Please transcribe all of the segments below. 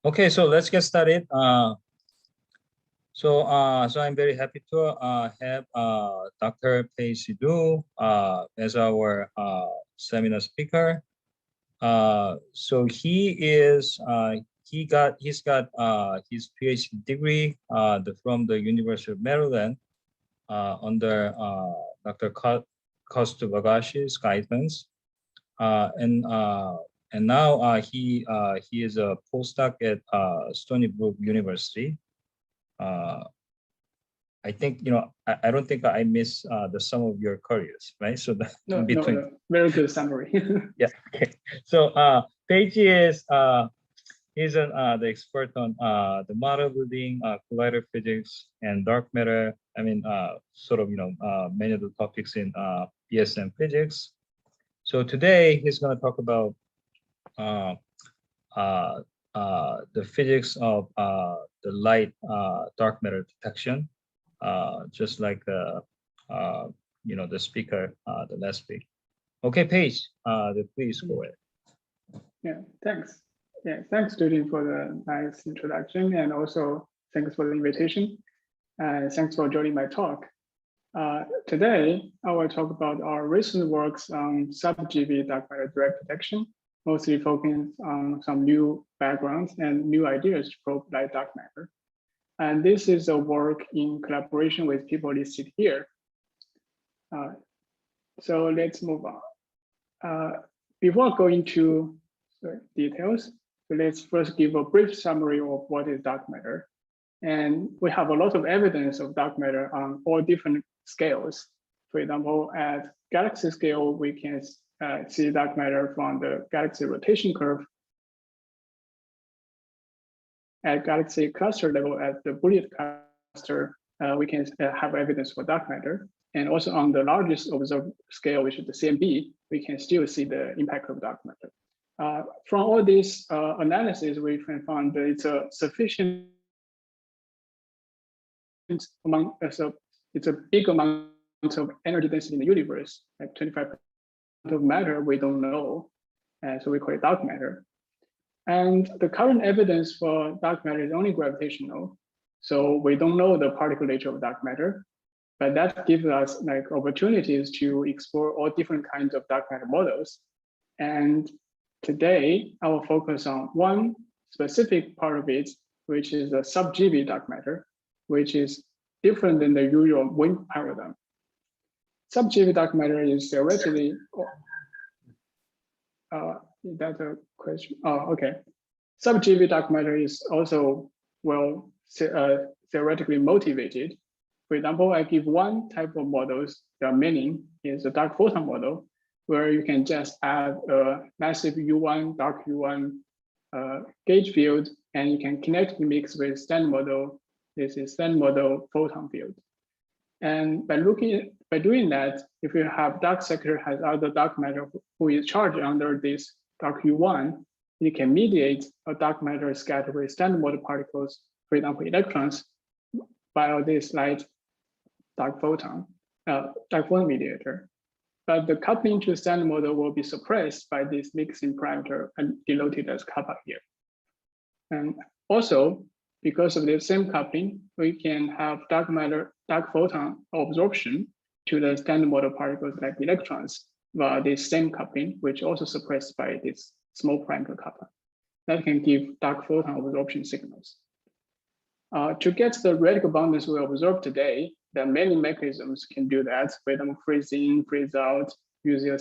Okay, so let's get started. So I'm very happy to have Dr. Peizhi as our seminar speaker. So he's got his PhD degree from the University of Maryland under Dr. Kostu Bagashi's guidance, and now he is a postdoc at Stony Brook University. I think, I don't think I miss the sum of your careers, right? So no, very good summary. Yeah. Okay. So Peizhi is he's the expert on the model building, collider physics, and dark matter. I mean, sort of many of the topics in BSM physics. So today he's going to talk about the physics of the light dark matter detection, just like the speaker the last week. Okay, Peizhi, please go ahead. Yeah, thanks. Yeah, thanks, Judy, for the nice introduction, and also thanks for the invitation. Thanks for joining my talk. Today, I will talk about our recent works on Sub-GeV dark matter direct detection, mostly focusing on some new backgrounds and new ideas to probe light dark matter. And this is a work in collaboration with people listed here. So let's move on. Before going to details, so let's first give a brief summary of what is dark matter. And we have a lot of evidence of dark matter on all different scales. For example, at galaxy scale, we can see dark matter from the galaxy rotation curve. At galaxy cluster level, at the bullet cluster, we can have evidence for dark matter. And also on the largest observed scale, which is the CMB, we can still see the impact of dark matter. From all this analysis, we can find that it's a sufficient amount, so it's a big amount of energy density in the universe, like 25% of matter we don't know, so we call it dark matter. And the current evidence for dark matter is only gravitational, so we don't know the particle nature of dark matter, but that gives us like opportunities to explore all different kinds of dark matter models. And today, I will focus on one specific part of it, which is the Sub-GeV dark matter, which is different than the usual wind paradigm. Sub-GeV dark matter is theoretically, is that a question? Oh, okay. Sub-GeV dark matter is also, well, theoretically motivated. For example, I give one type of models, there are many, is a dark photon model, where you can just add a massive U1, dark U1 gauge field, and you can connect the mix with standard model. This is standard model photon field. And by doing that, if you have dark sector has other dark matter who is charged under this dark U1, you can mediate a dark matter scattered with standard model particles, for example, electrons, by this light dark photon mediator. But the coupling to standard model will be suppressed by this mixing parameter and denoted as kappa here. And also, because of the same coupling, we can have dark photon absorption to the standard model particles like electrons via this same coupling, which also suppressed by this small parameter kappa. That can give dark photon absorption signals. To get the radical abundance we observe today, there are many mechanisms can do that. For example, freeze in, freeze out, using a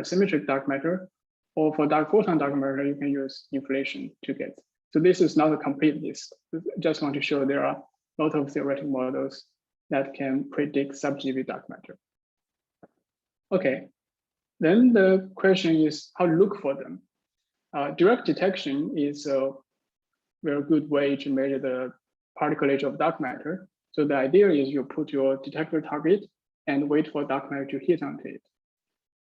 symmetric dark matter, or for dark photon dark matter, you can use inflation to get. So this is not a complete list. Just want to show there are a lot of theoretical models that can predict Sub-GeV dark matter. Okay, then the question is how to look for them. Direct detection is a very good way to measure the particle nature of dark matter. So the idea is you put your detector target and wait for dark matter to hit onto it.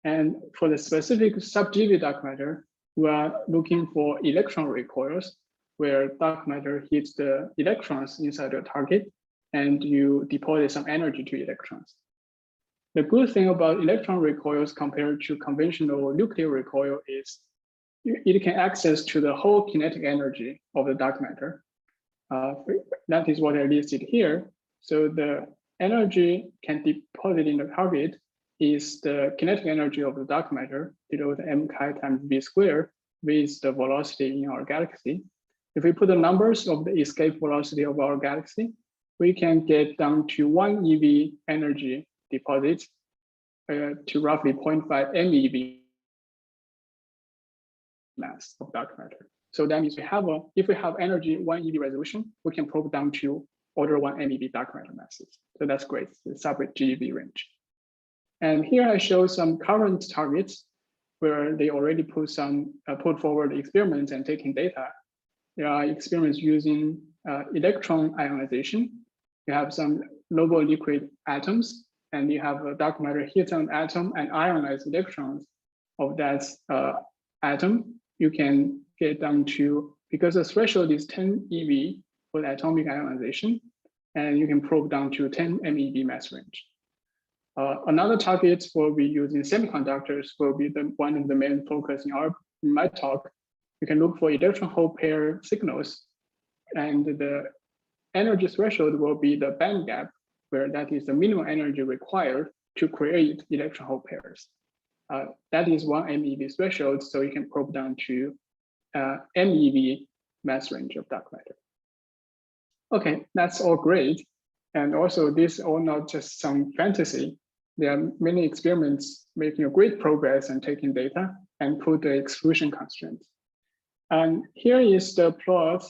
And for the specific Sub-GeV dark matter, we are looking for electron recoils, where dark matter hits the electrons inside the target, and you deposit some energy to electrons. The good thing about electron recoils compared to conventional nuclear recoil is it can access to the whole kinetic energy of the dark matter. That is what I listed here. So the energy can deposit in the target is the kinetic energy of the dark matter below the m chi times v squared with the velocity in our galaxy. If we put the numbers of the escape velocity of our galaxy, we can get down to 1 eV energy deposit to roughly 0.5 MeV mass of dark matter. So that means if we have energy 1 eV resolution, we can probe down to order 1 MeV dark matter masses. So that's great, the sub-GeV range. And here I show some current targets where they already put forward experiments and taking data. There are experiments using electron ionization. You have some noble liquid atoms, and you have a dark matter hit an atom and ionize electrons of that atom. You can get down to, because the threshold is 10 eV for the atomic ionization, and you can probe down to 10 MeV mass range. Another target will be using semiconductors will be one of the main focus in my talk. You can look for electron-hole pair signals, and the energy threshold will be the band gap, where that is the minimum energy required to create electron-hole pairs. That is 1 MeV threshold, so you can probe down to MeV mass range of dark matter. Okay, that's all great. And also, this all not just some fantasy. There are many experiments making a great progress and taking data and put the exclusion constraints. And here is the plot.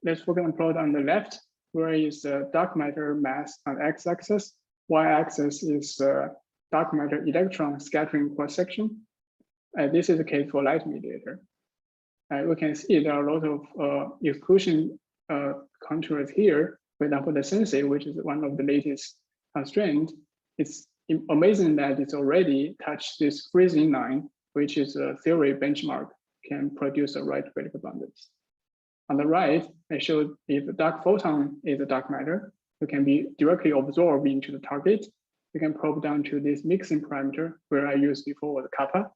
Let's focus on the plot on the left, where is the dark matter mass on x-axis. Y-axis is dark matter electron scattering cross-section. This is the case for light mediator. We can see there are a lot of exclusion contours here. For example, the SENSEI, which is one of the latest constraints, it's amazing that it's already touched this freezing line, which is a theory benchmark, can produce a right radical abundance. On the right, I showed if the dark photon is a dark matter, it can be directly absorbed into the target. You can probe down to this mixing parameter, where I used before was kappa,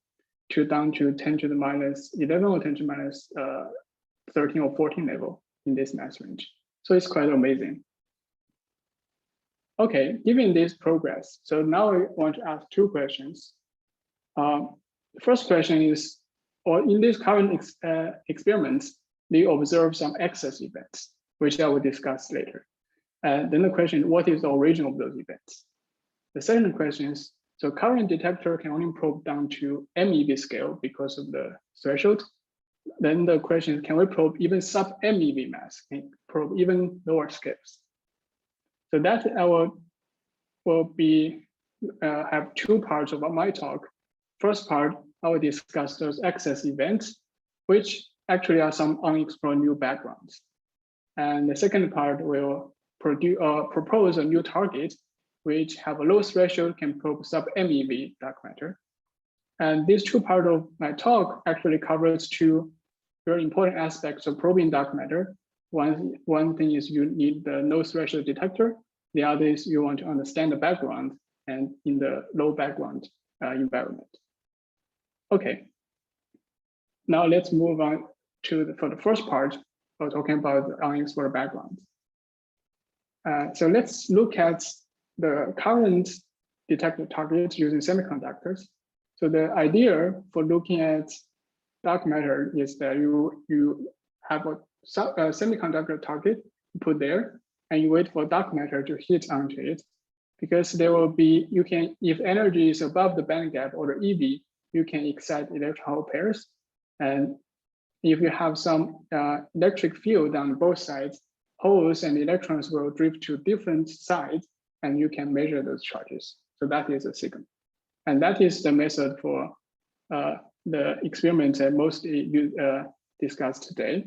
to down to 10 to the minus 11 or 10 to the minus 13 or 14 level in this mass range. So it's quite amazing. Okay, given this progress, so now I want to ask two questions. The first question is, or in these current experiments, they observe some excess events, which I will discuss later. And then the question, what is the origin of those events? The second question is, so current detector can only probe down to MeV scale because of the threshold. Then the question is, can we probe even sub-MeV mass, can probe even lower scales? So that I will be have two parts of my talk. First part, I will discuss those excess events, which actually are some unexplored new backgrounds. And the second part will propose a new target, which have a low threshold, can probe sub-MeV dark matter. And these two parts of my talk actually covers two very important aspects of probing dark matter. One thing is you need the low threshold detector. The other is you want to understand the background and in the low background environment. Okay, now let's move on to for the first part, we're talking about the unexplored background. So let's look at the current detector targets using semiconductors. So the idea for looking at dark matter is that you have a semiconductor target put there, and you wait for dark matter to hit onto it, because there will be, you can, if energy is above the band gap or the EV, you can excite electron-hole pairs. And if you have some electric field on both sides, holes and electrons will drift to different sides, and you can measure those charges. So that is a signal. And that is the method for the experiments that mostly discussed today.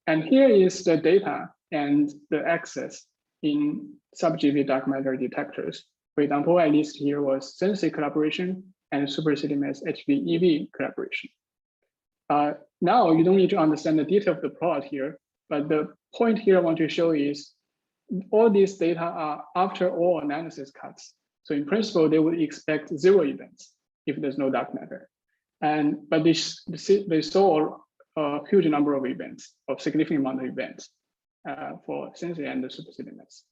And here is the data and the access in sub-GeV dark matter detectors. For example, I list here was SENSEI collaboration and SuperCDMS HVeV collaboration. Now you don't need to understand the detail of the plot here, but the point here I want to show is all these data are after all analysis cuts. So in principle, they would expect 0 events if there's no dark matter. But they saw a huge number of events, of significant amount of events for SENSEI and the SuperCDMS.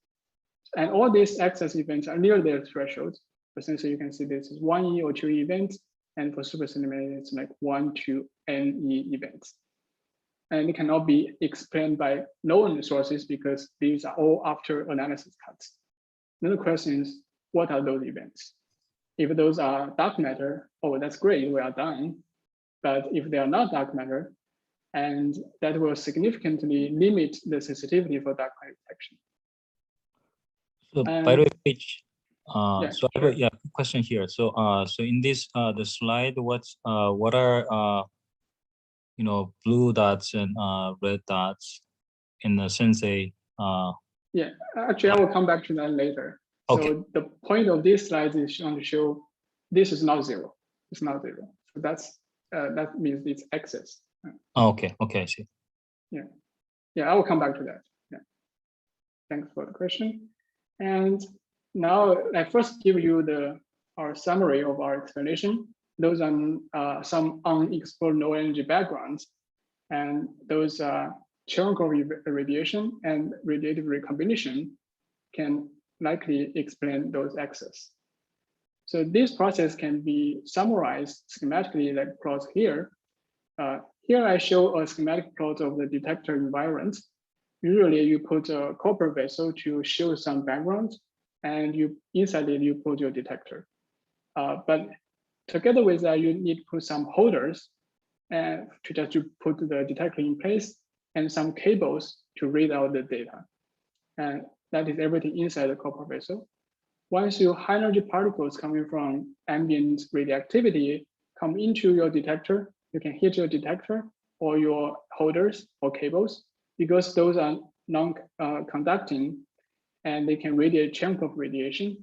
And all these excess events are near their thresholds. For SENSEI, you can see this is 1E or 2E events, and for SuperCDMS, it's like 1 to NE events. And it cannot be explained by known sources because these are all after analysis cuts. Then the question is, what are those events? If those are dark matter, oh, that's great, we are done. But if they are not dark matter, and that will significantly limit the sensitivity for dark matter detection. So by the way, Paige, yeah, so I have a question here. So so in this the slide, what are blue dots and red dots in the SENSEI? Yeah, actually, I will come back to that later. Okay. So the point of this slide is to show this is not zero. It's not zero. So that's that means it's excess. Okay. Okay. I see. Yeah, I will come back to that. Yeah. Thanks for the question. And now I first give you our summary of our explanation. Those are some unexplored low energy backgrounds, and those Cherenkov radiation and radiative recombination can likely explain those excess. So this process can be summarized schematically like plots here. Here I show a schematic plot of the detector environment. Usually you put a copper vessel to show some background, and inside it you put your detector. But together with that, you need to put some holders and to put the detector in place, and some cables to read out the data. And that is everything inside the copper vessel. Once your high energy particles coming from ambient radioactivity come into your detector, you can hit your detector or your holders or cables, because those are non-conducting and they can radiate Cherenkov radiation,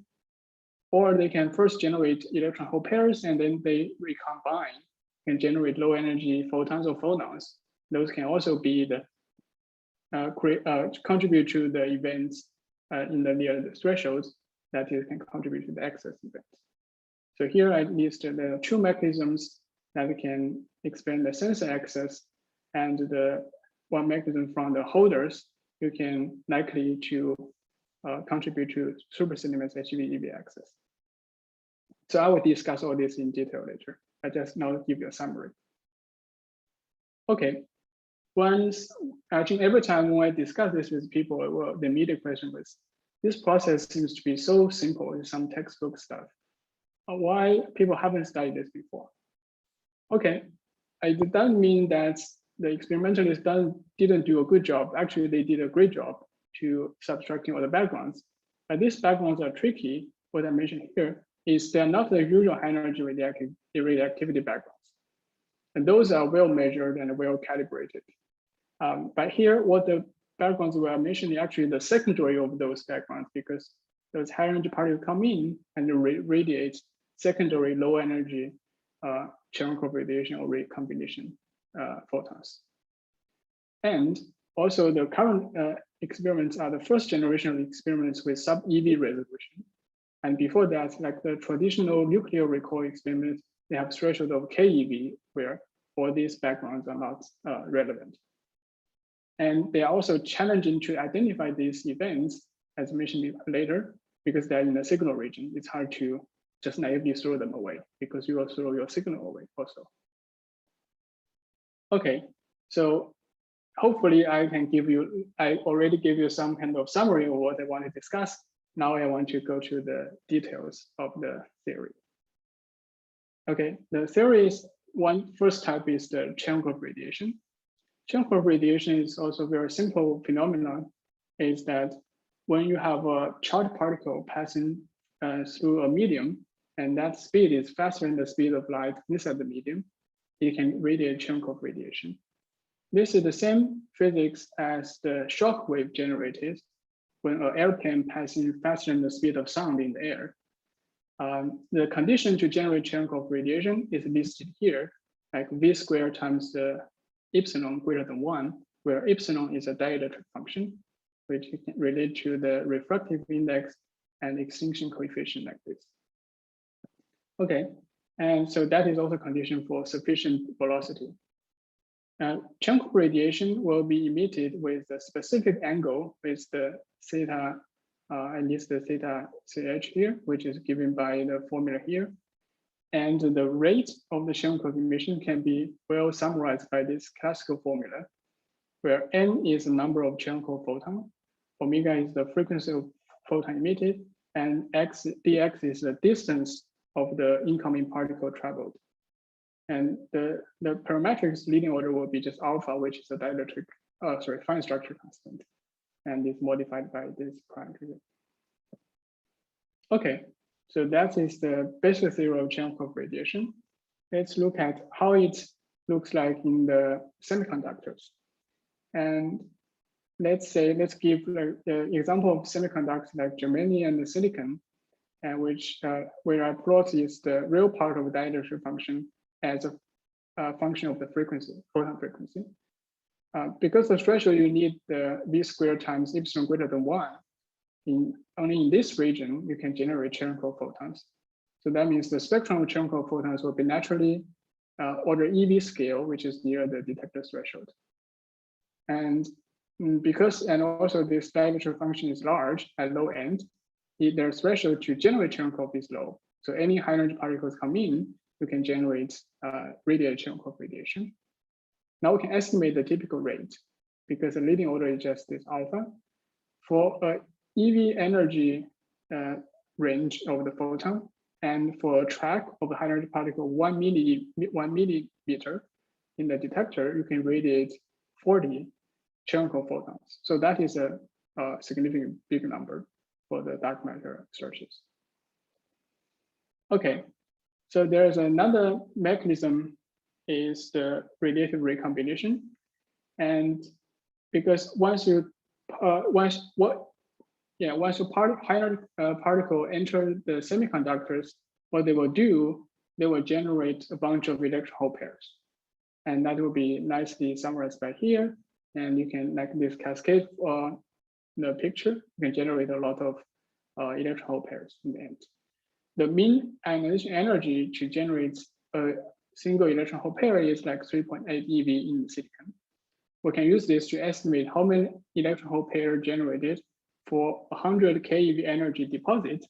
or they can first generate electron-hole pairs and then they recombine and generate low energy photons or phonons. Those can also be the contribute to the events in the near thresholds that it can contribute to the excess events. So here I listed the two mechanisms that can explain the sensor excess, and the one mechanism from the holders you can likely to contribute to SuperCDMS HVeV excess. So I will discuss all this in detail later. I just now give you a summary. Okay, I think every time when I discuss this with people, well, the immediate question was, this process seems to be so simple, it's some textbook stuff. Why people haven't studied this before? Okay, it doesn't mean that the experimentalists didn't do a good job. Actually, they did a great job to subtracting all the backgrounds. But these backgrounds are tricky. What I mentioned here is they're not the usual high energy radioactivity backgrounds. And those are well measured and well calibrated. But here, what the backgrounds we are mentioning actually the secondary of those backgrounds, because those high energy particles come in and radiate secondary low energy Cherenkov radiation or recombination photons. And also the current experiments are the first generation of experiments with sub-GeV resolution. And before that, like the traditional nuclear recoil experiments, they have threshold of KeV where all these backgrounds are not relevant. And they are also challenging to identify these events, as mentioned later, because they're in the signal region. It's hard to just naively throw them away because you will throw your signal away also. Okay, so hopefully I already gave you some kind of summary of what I want to discuss. Now I want to go to the details of the theory. Okay, the theory is first type is the Cherenkov radiation. Cherenkov radiation is also a very simple phenomenon, is that when you have a charged particle passing through a medium, and that speed is faster than the speed of light inside the medium, it can radiate Cherenkov radiation. This is the same physics as the shock wave generated when an airplane passing faster than the speed of sound in the air. The condition to generate Cherenkov radiation is listed here, like V squared times the epsilon greater than 1, where epsilon is a dielectric function, which can relate to the refractive index and extinction coefficient like this. Okay, And so that is also condition for sufficient velocity. Cherenkov radiation will be emitted with a specific angle with the theta, at least the theta ch here, which is given by the formula here. And the rate of the Cherenkov emission can be well summarized by this classical formula, where n is the number of Cherenkov photons, omega is the frequency of photon emitted, and dx is the distance of the incoming particle traveled. And the parametrics leading order will be just alpha, which is the dielectric, fine structure constant, and it's modified by this parameter. Okay, so that is the basic theory of Cherenkov radiation. Let's look at how it looks like in the semiconductors. And let's give like the example of semiconductors like germanium and silicon, and which where I plot is the real part of the dielectric function as a function of the frequency, photon frequency. Because the threshold you need the v squared times epsilon greater than 1, only in this region you can generate Cherenkov photons. So that means the spectrum of Cherenkov photons will be naturally order EV scale, which is near the detector threshold. And also this dielectric function is large at low end, their threshold to generate Cherenkov is low. So any high energy particles come in, you can generate radiated Cherenkov radiation. Now we can estimate the typical rate because the leading order is just this alpha. For EV energy range of the photon, and for a track of the high energy particle 1 millimeter in the detector, you can radiate 40 Cherenkov photons. So that is a significant big number for the dark matter searches. Okay, so there's another mechanism is the radiative recombination. And because once you high energy particle enter the semiconductors, what they will do, they will generate a bunch of electron-hole pairs. And that will be nicely summarized by here. And you can, like this cascade the picture, you can generate a lot of electron-hole pairs in the end. The mean ionization energy to generate a single electron-hole pair is like 3.8 eV in silicon. We can use this to estimate how many electron-hole pair generated for 100 keV energy deposit,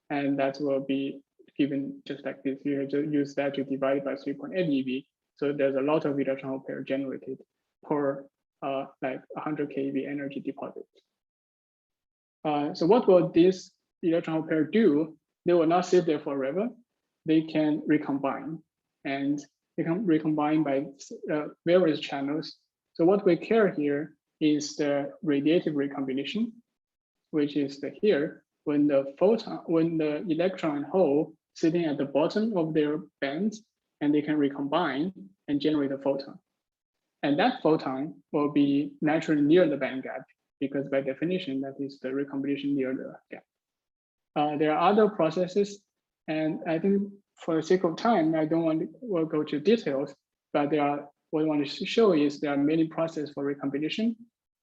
and that will be given just like this. You just use that to divide by 3.8 eV. So there's a lot of electron-hole pair generated per like 100 keV energy deposit. So what will this electron-hole pair do? They will not sit there forever. They can recombine, and they can recombine by various channels. So what we care here is the radiative recombination, which is here when the electron hole sitting at the bottom of their band, and they can recombine and generate a photon. And that photon will be naturally near the band gap, because by definition, that is the recombination near the gap. There are other processes, and I think for the sake of time, I don't want to go to details, but what I want to show is there are many processes for recombination,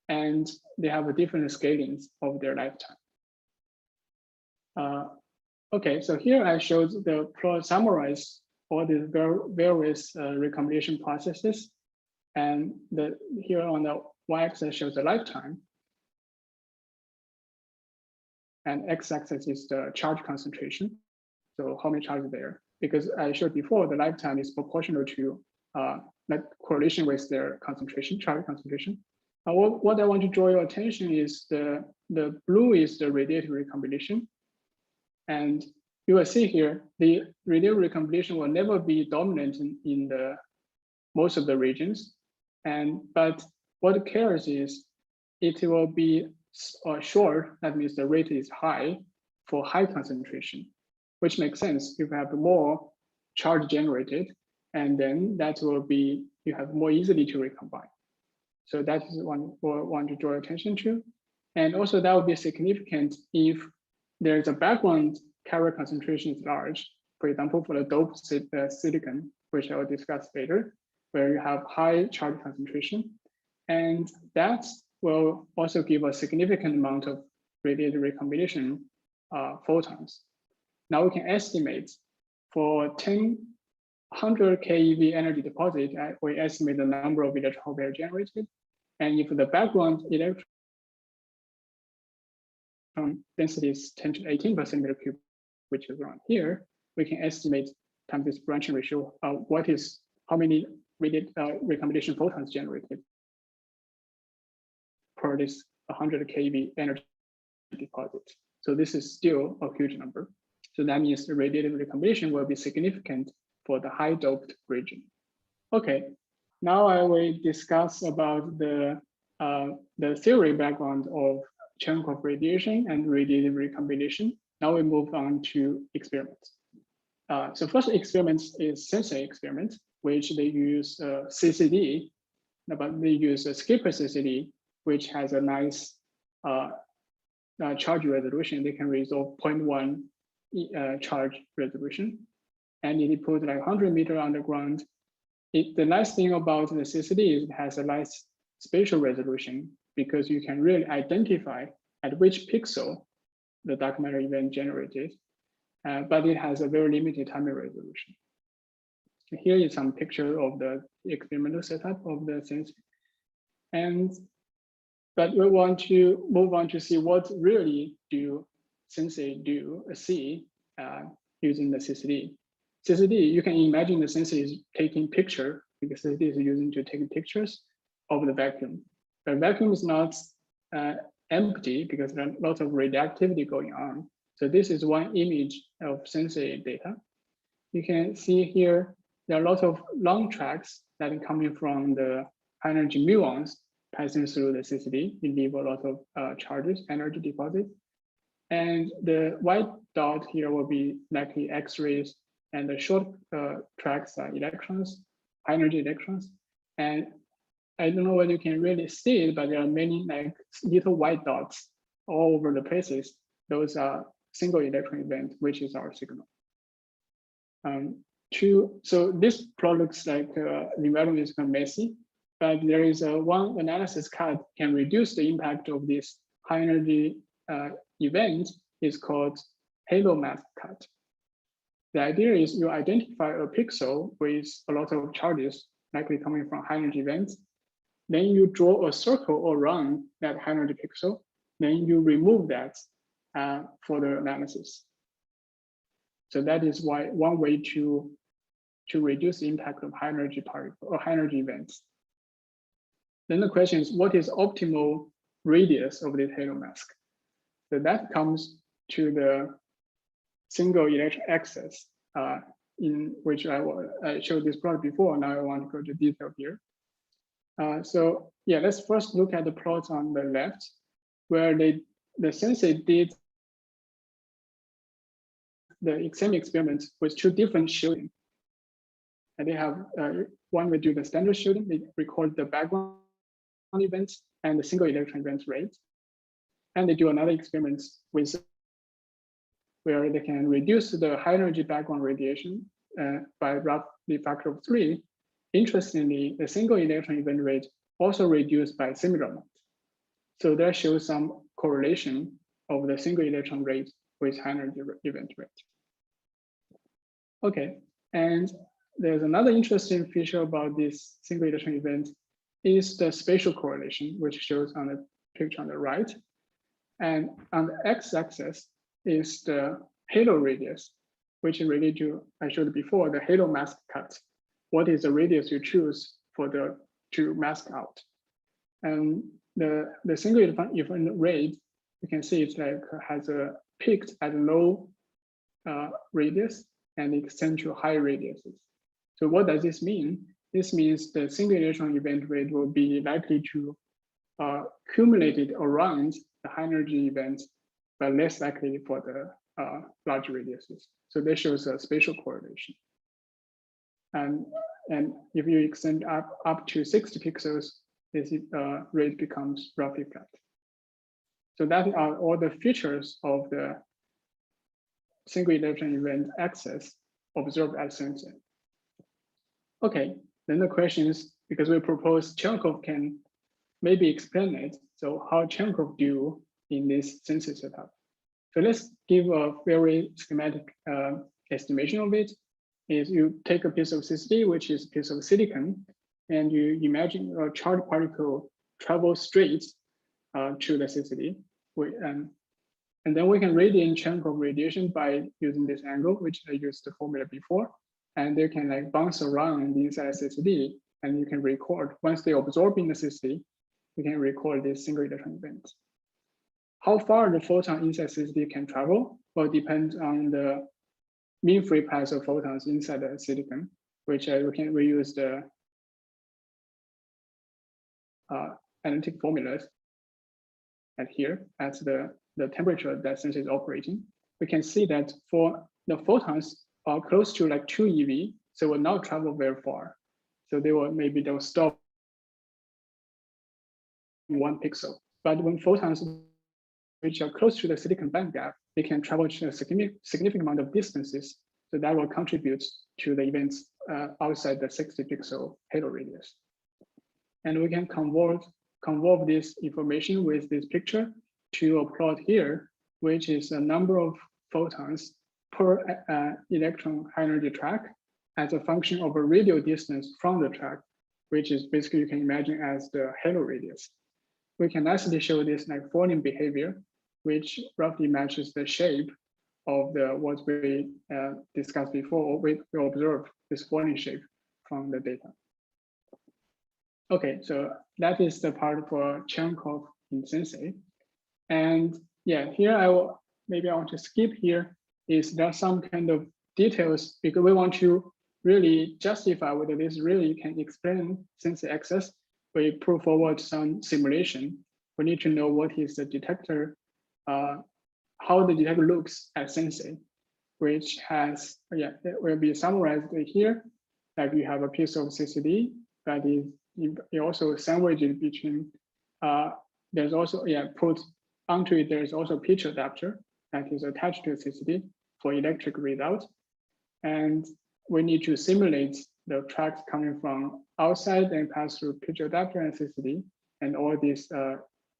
and they have different scalings of their lifetime. Okay, so here I showed summarize all these various recombination processes, and here on the y-axis shows the lifetime, and x-axis is the charge concentration. So how many charges there? Because I showed before, the lifetime is proportional to like correlation with their concentration, charge concentration. What I want to draw your attention is the blue is the radiative recombination. And you will see here, the radiative recombination will never be dominant in the most of the regions. But what cares is it will be short, that means the rate is high for high concentration, which makes sense. If you have more charge generated, and then that will be, you have more easily to recombine. So that is one to draw attention to. And also that would be significant if there's a background carrier concentration is large. For example, for the doped silicon, which I will discuss later, where you have high charge concentration. And that will also give a significant amount of radiative recombination photons. Now we can estimate for 10 100 keV energy deposit, we estimate the number of electron pairs generated. And if the background electron density is 10 to 18% meter cube, which is around here, we can estimate times this branching ratio, how many recombination photons generated per this 100 keV energy deposit. So this is still a huge number. So that means the radiative recombination will be significant for the high doped region. Okay, now I will discuss about the theory background of Cherenkov radiation and radiative recombination. Now we move on to experiments. So first experiment is SENSEI experiment, which they use CCD, but they use a skipper CCD, which has a nice charge resolution. They can resolve 0.1 charge resolution. And it put like 100 meter underground. The nice thing about the CCD is it has a nice spatial resolution because you can really identify at which pixel the dark matter event generated, but it has a very limited timing resolution. Here is some picture of the experimental setup of the SENSEI. But we want to move on to see what really do SENSEI see using the CCD. CCD, you can imagine the SENSEI is taking picture because CCD is using to take pictures of the vacuum. The vacuum is not empty because there are lots of radioactivity going on. So this is one image of SENSEI data. You can see here, there are lots of long tracks that are coming from the high energy muons passing through the CCD. You leave a lot of charges, energy deposit. And the white dot here will be likely X-rays, and the short tracks are electrons, high energy electrons. And I don't know whether you can really see it, but there are many like little white dots all over the places. Those are single electron event, which is our signal. So this plot looks like the environment is kind of messy, but there is one analysis cut can reduce the impact of this high energy event. Is called halo mask cut. The idea is you identify a pixel with a lot of charges likely coming from high energy events. Then you draw a circle around that high energy pixel. Then you remove that for the analysis. So that is one way to reduce the impact of high energy particle or high energy events. Then the question is, what is optimal radius of this halo mask? So that comes to the single electron axis, in which I showed this plot before. Now I want to go to detail here. So yeah, let's first look at the plot on the left, where the SENSEI did the same experiment with two different shielding. And they have one will do the standard shielding, they record the background events and the single electron event rate. And they do another experiment with where they can reduce the high energy background radiation by roughly factor of 3. Interestingly, the single electron event rate also reduced by similar amount. So that shows some correlation of the single electron rate with high energy event rate. Okay, and there's another interesting feature about this single electron event is the spatial correlation, which shows on the picture on the right. And on the x-axis is the halo radius, which is related to, I showed before, the halo mask cut. What is the radius you choose for to mask out? And the single event rate, you can see it's like has a peaked at low radius and extend to high radiuses. So what does this mean? This means the single electron event rate will be likely to accumulate around the high energy events, but less likely for the large radiuses. So this shows a spatial correlation. And if you extend up to 60 pixels, this rate becomes roughly flat. So that are all the features of the single electron event axis observed at SENSEI. Okay, then the question is, because we propose Cherenkov can maybe explain it, so how Cherenkov do in this SENSEI setup? So let's give a very schematic estimation of it. is you take a piece of CCD, which is a piece of silicon, and you imagine a charged particle travel straight to the CCD. And then we can radiate Cherenkov radiation by using this angle, which I used the formula before. And they can like bounce around inside CCD, and you can record. Once they absorb in the CCD, you can record this single electron event. How far the photon inside CCD can travel? Well, it depends on the mean free path of photons inside the silicon, which we use the analytic formulas at here at the temperature that SENSEI is operating. We can see that for the photons are close to like 2 eV, so will not travel very far. So they'll stop in 1 pixel. But when photons which are close to the silicon band gap, they can travel to a significant amount of distances. So that will contribute to the events outside the 60 pixel halo radius. And we can convolve this information with this picture to a plot here, which is a number of photons per electron high energy track as a function of a radial distance from the track, which is basically you can imagine as the halo radius. We can nicely show this like falling behavior, which roughly matches the shape of what we discussed before. We observed this falling shape from the data. Okay, so that is the part for Cherenkov in SENSEI. And yeah, here I want to skip here is there some kind of details because we want to really justify whether this really can explain SENSEI access. We put forward some simulation. We need to know what is the detector, how the detector looks at SENSEI, which has, it will be summarized here. Like you have a piece of CCD that is you also sandwich it between, there's also, put onto it, there's also a pitch adapter that is attached to a CCD for electric readout. And we need to simulate the tracks coming from outside and pass through pitch adapter and CCD and all this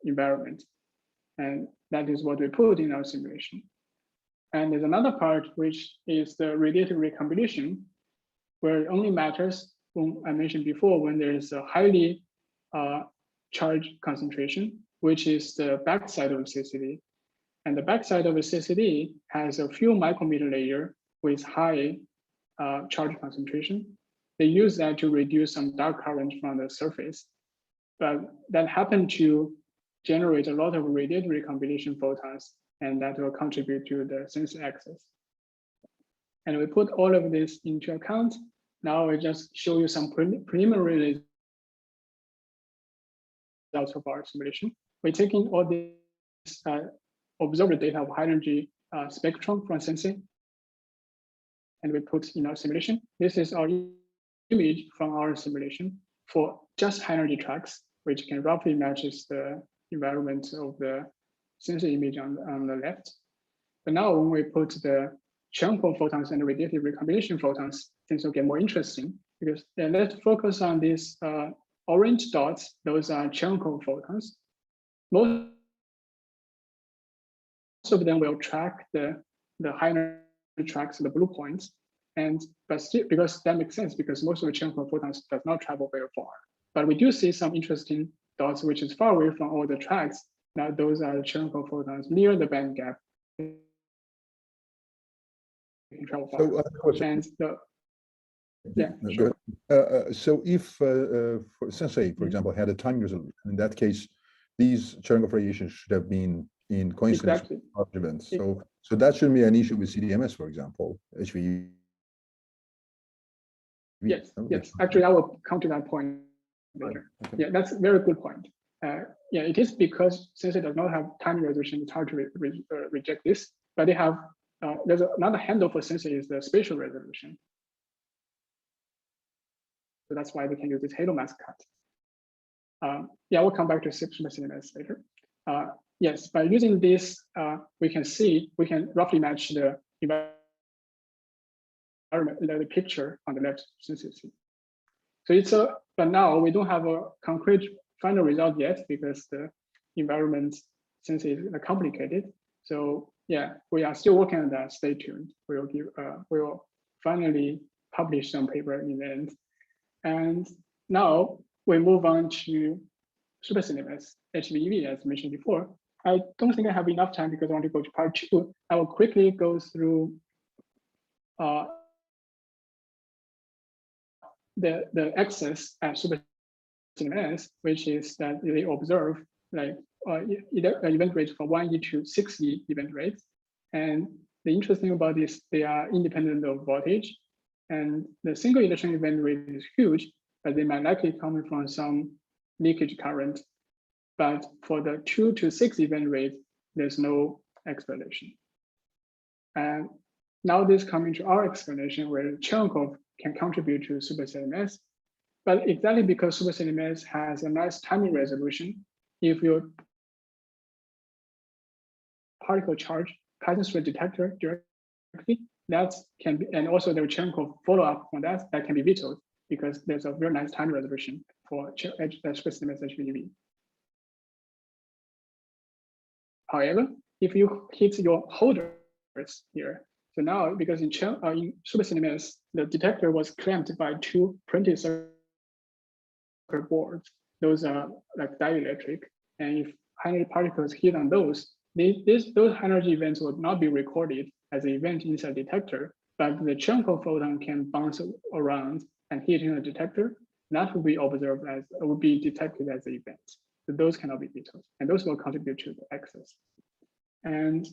environment. And that is what we put in our simulation. And there's another part, which is the radiative recombination, where it only matters, when I mentioned before, when there is a highly charged concentration, which is the backside of CCD. And the backside of a CCD has a few micrometer layer with high charge concentration. They use that to reduce some dark current from the surface. But that happened to generate a lot of radiative recombination photons, and that will contribute to the SENSEI access. And we put all of this into account. Now I just show you some preliminary results of our simulation. We're taking all this observed data of high energy spectrum from SENSEI, and we put in our simulation. This is our image from our simulation for just high energy tracks, which can roughly matches the environment of the SENSEI image on the left. But now when we put the Cherenkov photons and the radiative recombination photons, things will get more interesting because let's focus on these orange dots. Those are Cherenkov photons. Most of them will track the high energy tracks, the blue points. But still, because that makes sense because most of the Cherenkov photons does not travel very far. But we do see some interesting dots which is far away from all the tracks. Now those are the Cherenkov photons near the band gap. So, and so if for SENSEI, for example, had a time resolution, in that case, these Cherenkov radiations should have been in coincidence with large events. So that shouldn't be an issue with CDMS, for example, HVeV. Yes, yes. Actually, I will come to that point later. Okay. Yeah, that's a very good point. Yeah, it is because SENSEI does not have time resolution. It's hard to reject this, but they have. There's another handle for SENSEI is the spatial resolution. So that's why we can use this halo mask cut. Yeah, we'll come back to CDMS later. Yes, by using this, we can roughly match the environment, the picture on the left sensitivity. So but now we don't have a concrete final result yet because the environment SENSEI is complicated. So yeah, we are still working on that. Stay tuned. We will finally publish some paper in the end. And now we move on to SuperCDMS HVeV, as mentioned before. I don't think I have enough time because I want to go to part 2. I will quickly go through the access at SuperCDMS, which is that they observe like event rates from 1E to 6E event rates. And the interesting about this, they are independent of voltage. And the single electron event rate is huge, but they might likely come from some leakage current. But for the 2 to 6 event rate, there's no explanation. And now this comes into our explanation where Cherenkov can contribute to SuperCDMS. But exactly because SuperCDMS has a nice timing resolution, if your particle charge passes through a detector directly, that can be, and also the Cherenkov follow-up on that can be vetoed because there's a very nice time resolution for SuperCDMS HVeV. However, if you hit your holders here, so now because in SuperCDMS, the detector was clamped by 2 printed circuit boards. Those are like dielectric, and if high energy particles hit on those, those high energy events would not be recorded as an event inside the detector, but the Cherenkov photon can bounce around and hit in the detector. That will be observed as, will be detected as an event. So those cannot be vetoed, and those will contribute to the access. And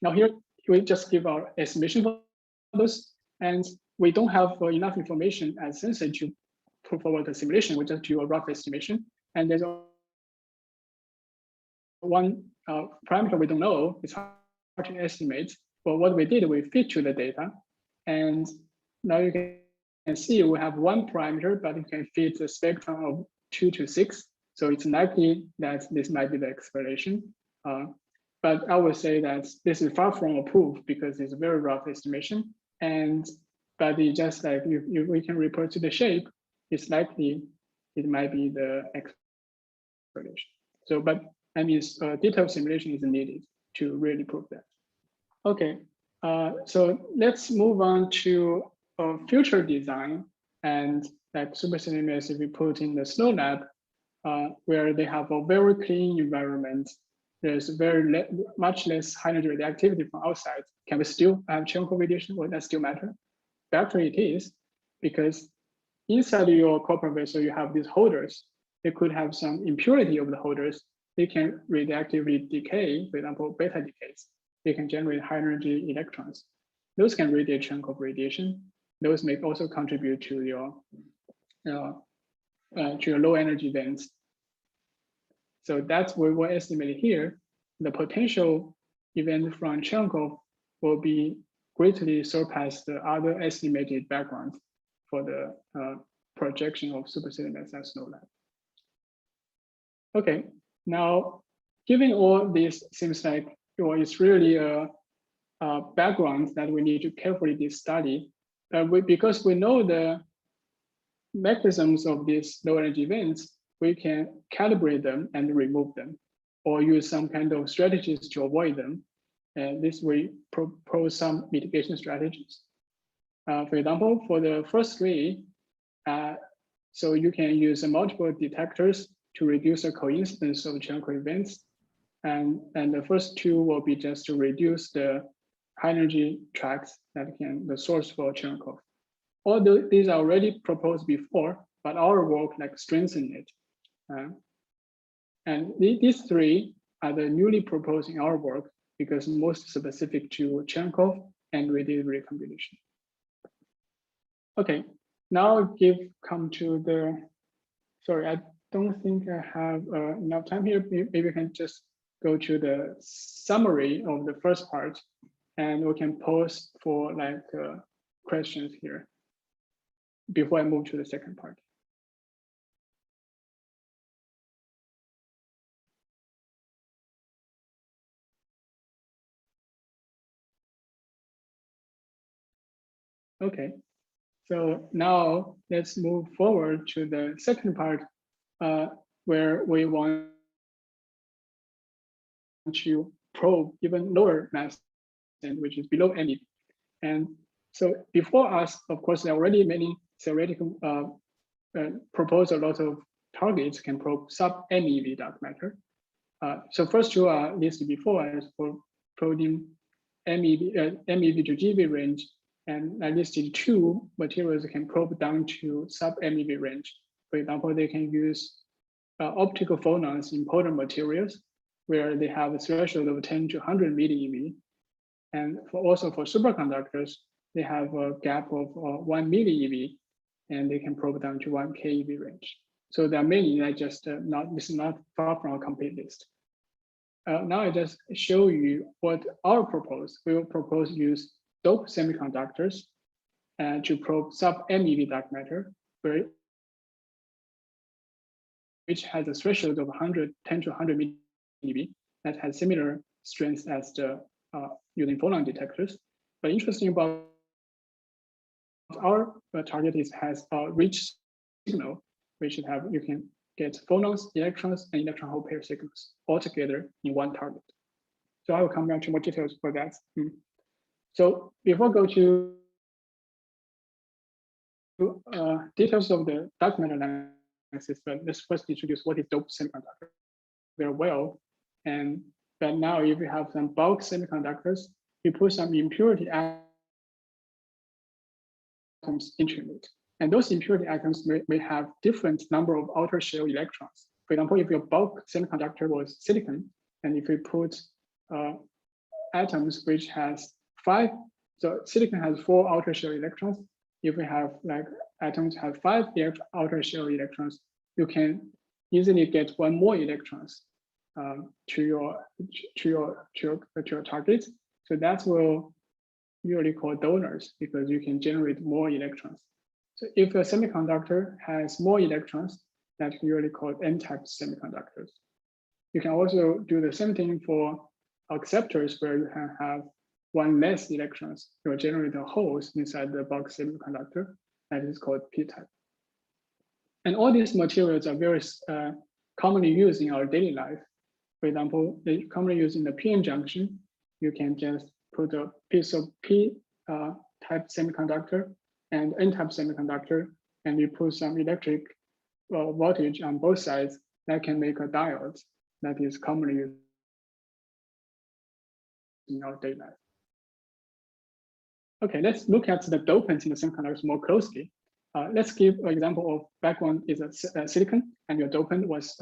now here we just give our estimation for those, and we don't have enough information as SENSEI to put forward a simulation. We just do a rough estimation, and there's one parameter we don't know. It's hard to estimate. But what we did, we fit to the data, and now you can see we have one parameter, but it can fit a spectrum of 2 to 6. So it's likely that this might be the explanation. But I would say that this is far from a proof because it's a very rough estimation. But it just like we can report to the shape, it's likely it might be the explanation. So, but I mean, detailed simulation is needed to really prove that. Okay, so let's move on to future design, and like SuperCDMS, if we put in the Snow Lab, where they have a very clean environment, there's much less high energy radioactivity from outside. Can we still have Cherenkov radiation? Will that still matter? Actually, it is, because inside your copper vessel, you have these holders. They could have some impurity of the holders. They can radioactively decay, for example, beta decays. They can generate high energy electrons. Those can radiate Cherenkov radiation. Those may also contribute to your low energy events. So that's what we're estimating here. The potential event from Cherenkov will be greatly surpass the other estimated backgrounds for the projection of SuperCDMS and Snow Lab. Okay, now given all this, seems like it's really a background that we need to carefully study. Because we know the mechanisms of these low energy events, we can calibrate them and remove them, or use some kind of strategies to avoid them. And this we propose some mitigation strategies. For example, for the first 3, so you can use multiple detectors to reduce the coincidence of Cherenkov events. And the first 2 will be just to reduce the high energy tracks that can the source for Cherenkov. All these are already proposed before, but our work like strengthen it. And these 3 are the newly proposed in our work because most specific to Cherenkov and radiative recombination. Okay, now come to the, sorry, I don't think I have enough time here. Maybe we can just go to the summary of the first part, and we can pause for like questions here before I move to the second part. Okay, so now let's move forward to the second part, where we want to probe even lower mass, which is below NE. And so before us, of course, there are already many theoretical propose a lot of targets can probe sub-MeV dark matter. So first two are listed before as for probing MeV to GeV range, and I listed two materials that can probe down to sub-MeV range. For example, they can use optical phonons in polar materials where they have a threshold of 10 to 100 millieV. And also for superconductors, they have a gap of 1 millieV, and they can probe down to 1 keV range. So there are many. This is not far from a complete list. Now I just show you what our propose. We will propose use doped semiconductors to probe sub-MeV dark matter, which has a threshold of 10 to 100 millieV that has similar strength as the using phonon detectors. But interesting about our target has a rich signal, which you can get phonons, electrons, and electron-hole pair signals all together in one target. So I will come back to more details for that. So before I go to details of the dark matter analysis, but let's first introduce what is doped semiconductor very well. But now if you have some bulk semiconductors, you put some impurity atoms into it. And those impurity atoms may have different number of outer shell electrons. For example, if your bulk semiconductor was silicon, and if you put atoms which has 5, so silicon has 4 outer shell electrons. If we have like atoms have 5 outer shell electrons, you can easily get 1 more electrons to your target. So that will usually call donors because you can generate more electrons. So if a semiconductor has more electrons, that's usually called N-type semiconductors. You can also do the same thing for acceptors where you can have 1 less electrons. You'll generate holes inside the bulk semiconductor that is called P-type. And all these materials are very commonly used in our daily life. For example, they commonly used in the PN junction. You can just put a piece of P-type semiconductor and N-type semiconductor, and you put some electric voltage on both sides that can make a diode that is commonly used in our daily life. Okay, let's look at the dopants in the semiconductors more closely. Let's give an example of background is a silicon, and your dopant was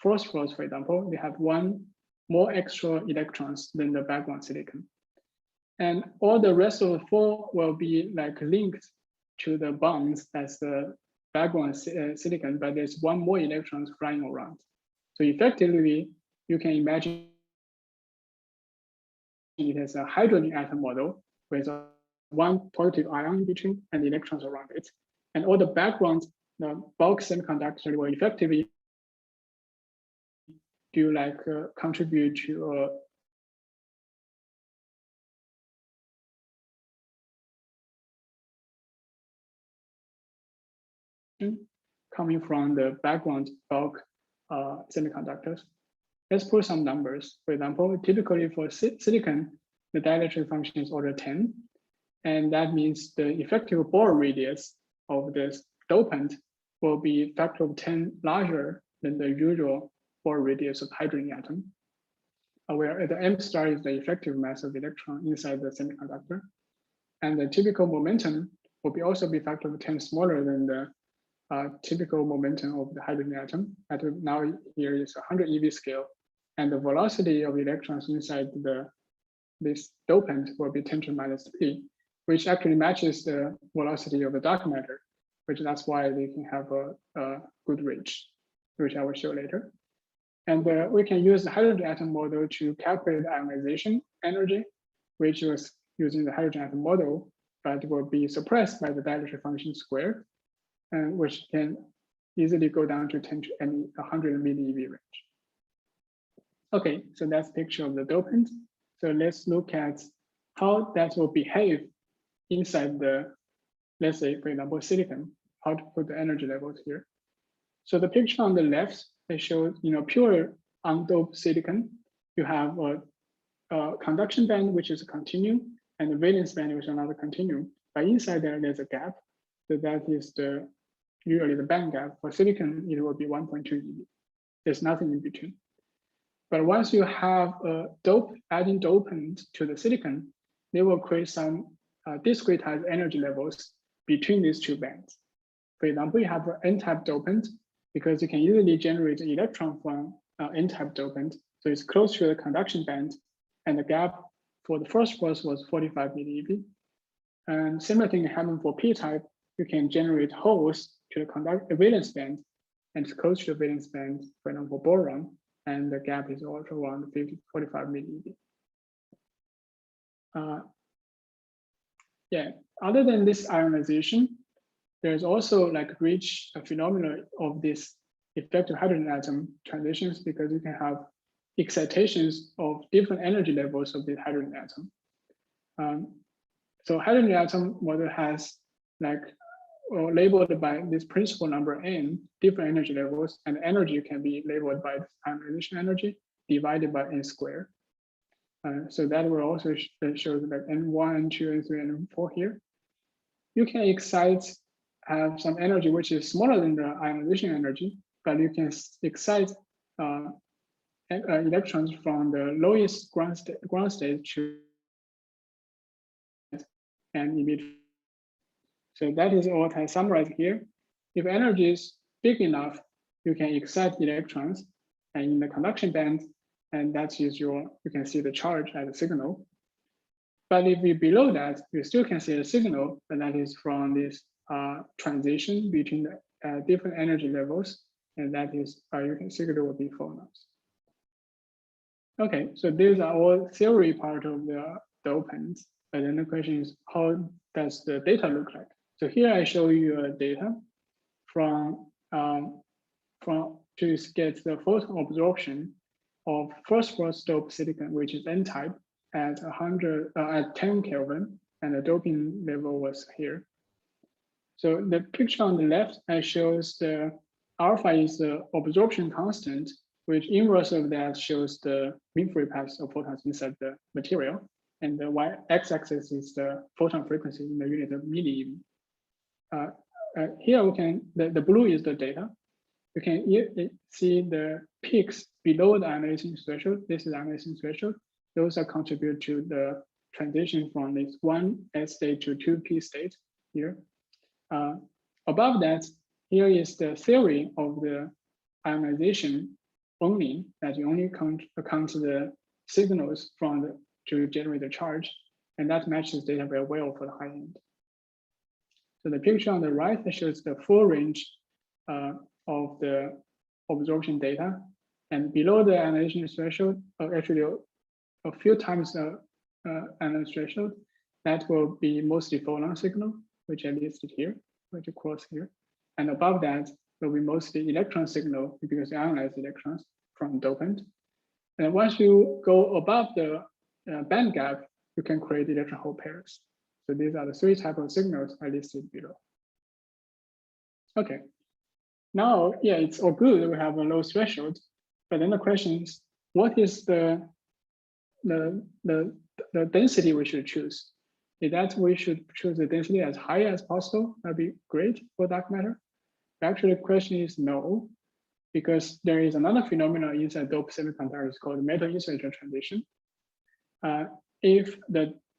phosphorus, for example. They have 1 more extra electrons than the background silicon. And all the rest of the 4 will be like linked to the bonds as the background silicon, but there's 1 more electrons flying around. So effectively, you can imagine it as a hydrogen atom model with 1 positive ion in between and electrons around it. And all the background, the bulk semiconductor will effectively do like contribute to coming from the background bulk semiconductors. Let's put some numbers. For example, typically for silicon, the dielectric function is order 10. And that means the effective Bohr radius of this dopant will be factor of 10 larger than the usual Bohr radius of hydrogen atom, where the M star is the effective mass of electron inside the semiconductor. And the typical momentum will also be factor of 10 smaller than the typical momentum of the hydrogen atom. Now here is 100 eV scale. And the velocity of electrons inside this dopant will be 10 to minus 3, which actually matches the velocity of the dark matter, which that's why they can have a good range, which I will show later. And we can use the hydrogen atom model to calculate the ionization energy, which was using the hydrogen atom model, but will be suppressed by the dielectric function squared, and which can easily go down to 10 to 100 millieV range. Okay, so that's a picture of the dopant. So let's look at how that will behave inside the, let's say, for example, silicon, how to put the energy levels here. So the picture on the left, it shows, pure undoped silicon. You have a conduction band, which is a continuum, and the valence band is another continuum. But inside there's a gap. So that is usually the band gap. For silicon, it will be 1.2 eV. There's nothing in between. But once you have a adding dopant to the silicon, they will create some discretized energy levels between these two bands. For example, you have an N-type dopant because you can easily generate an electron from N-type dopant. So it's close to the conduction band, and the gap for the first course was 45 millieV. And similar thing happened for P-type. You can generate holes to the valence band, and it's close to the valence band, for example, boron, and the gap is also around 45 millieV. Yeah, other than this ionization, there's also like rich phenomena of this effective hydrogen atom transitions, because you can have excitations of different energy levels of the hydrogen atom. So hydrogen atom model has like labeled by this principal number n different energy levels, and energy can be labeled by ionization energy divided by n squared. So that will also show like N1, N2, N3, and N4 here. You can have some energy which is smaller than the ionization energy, but you can excite electrons from the lowest ground state to and emit. So that is what I summarized here. If energy is big enough, you can excite electrons, and in the conduction band, and that is you can see the charge as a signal. But if we below that, you still can see a signal, but that is from this transition between the different energy levels, and that is you can signal will be phonons. Okay, so these are all theory part of the dopants. But then the question is, how does the data look like? So here I show you data from to get the photon absorption of first force dope silicon, which is N-type at 10 Kelvin, and the doping level was here. So the picture on the left shows the alpha is the absorption constant, which inverse of that shows the mean free path of photons inside the material. And the y-x-axis is the photon frequency in the unit of millieV. Here we can, the blue is the data. You can see the peaks below the ionization threshold. This is ionization threshold. Those are contribute to the transition from this 1s state to 2p state here. Above that, here is the theory of the ionization only, that you only count the signals from to generate the charge, and that matches data very well for the high end. So the picture on the right shows the full range of the absorption data, and below the ionization threshold, actually a few times the ionization threshold, that will be mostly phonon signal, which I listed here, which I cross here, and above that will be mostly electron signal because ionized electrons from dopant. And once you go above the band gap, you can create electron-hole pairs. So these are the three types of signals I listed below. Okay, now, yeah, it's all good. We have a low threshold, but then the question is, what is the density we should choose? Is that we should choose the density as high as possible? That'd be great for dark matter. Actually, the question is no, because there is another phenomenon inside dope semiconductors called metal insulator transition.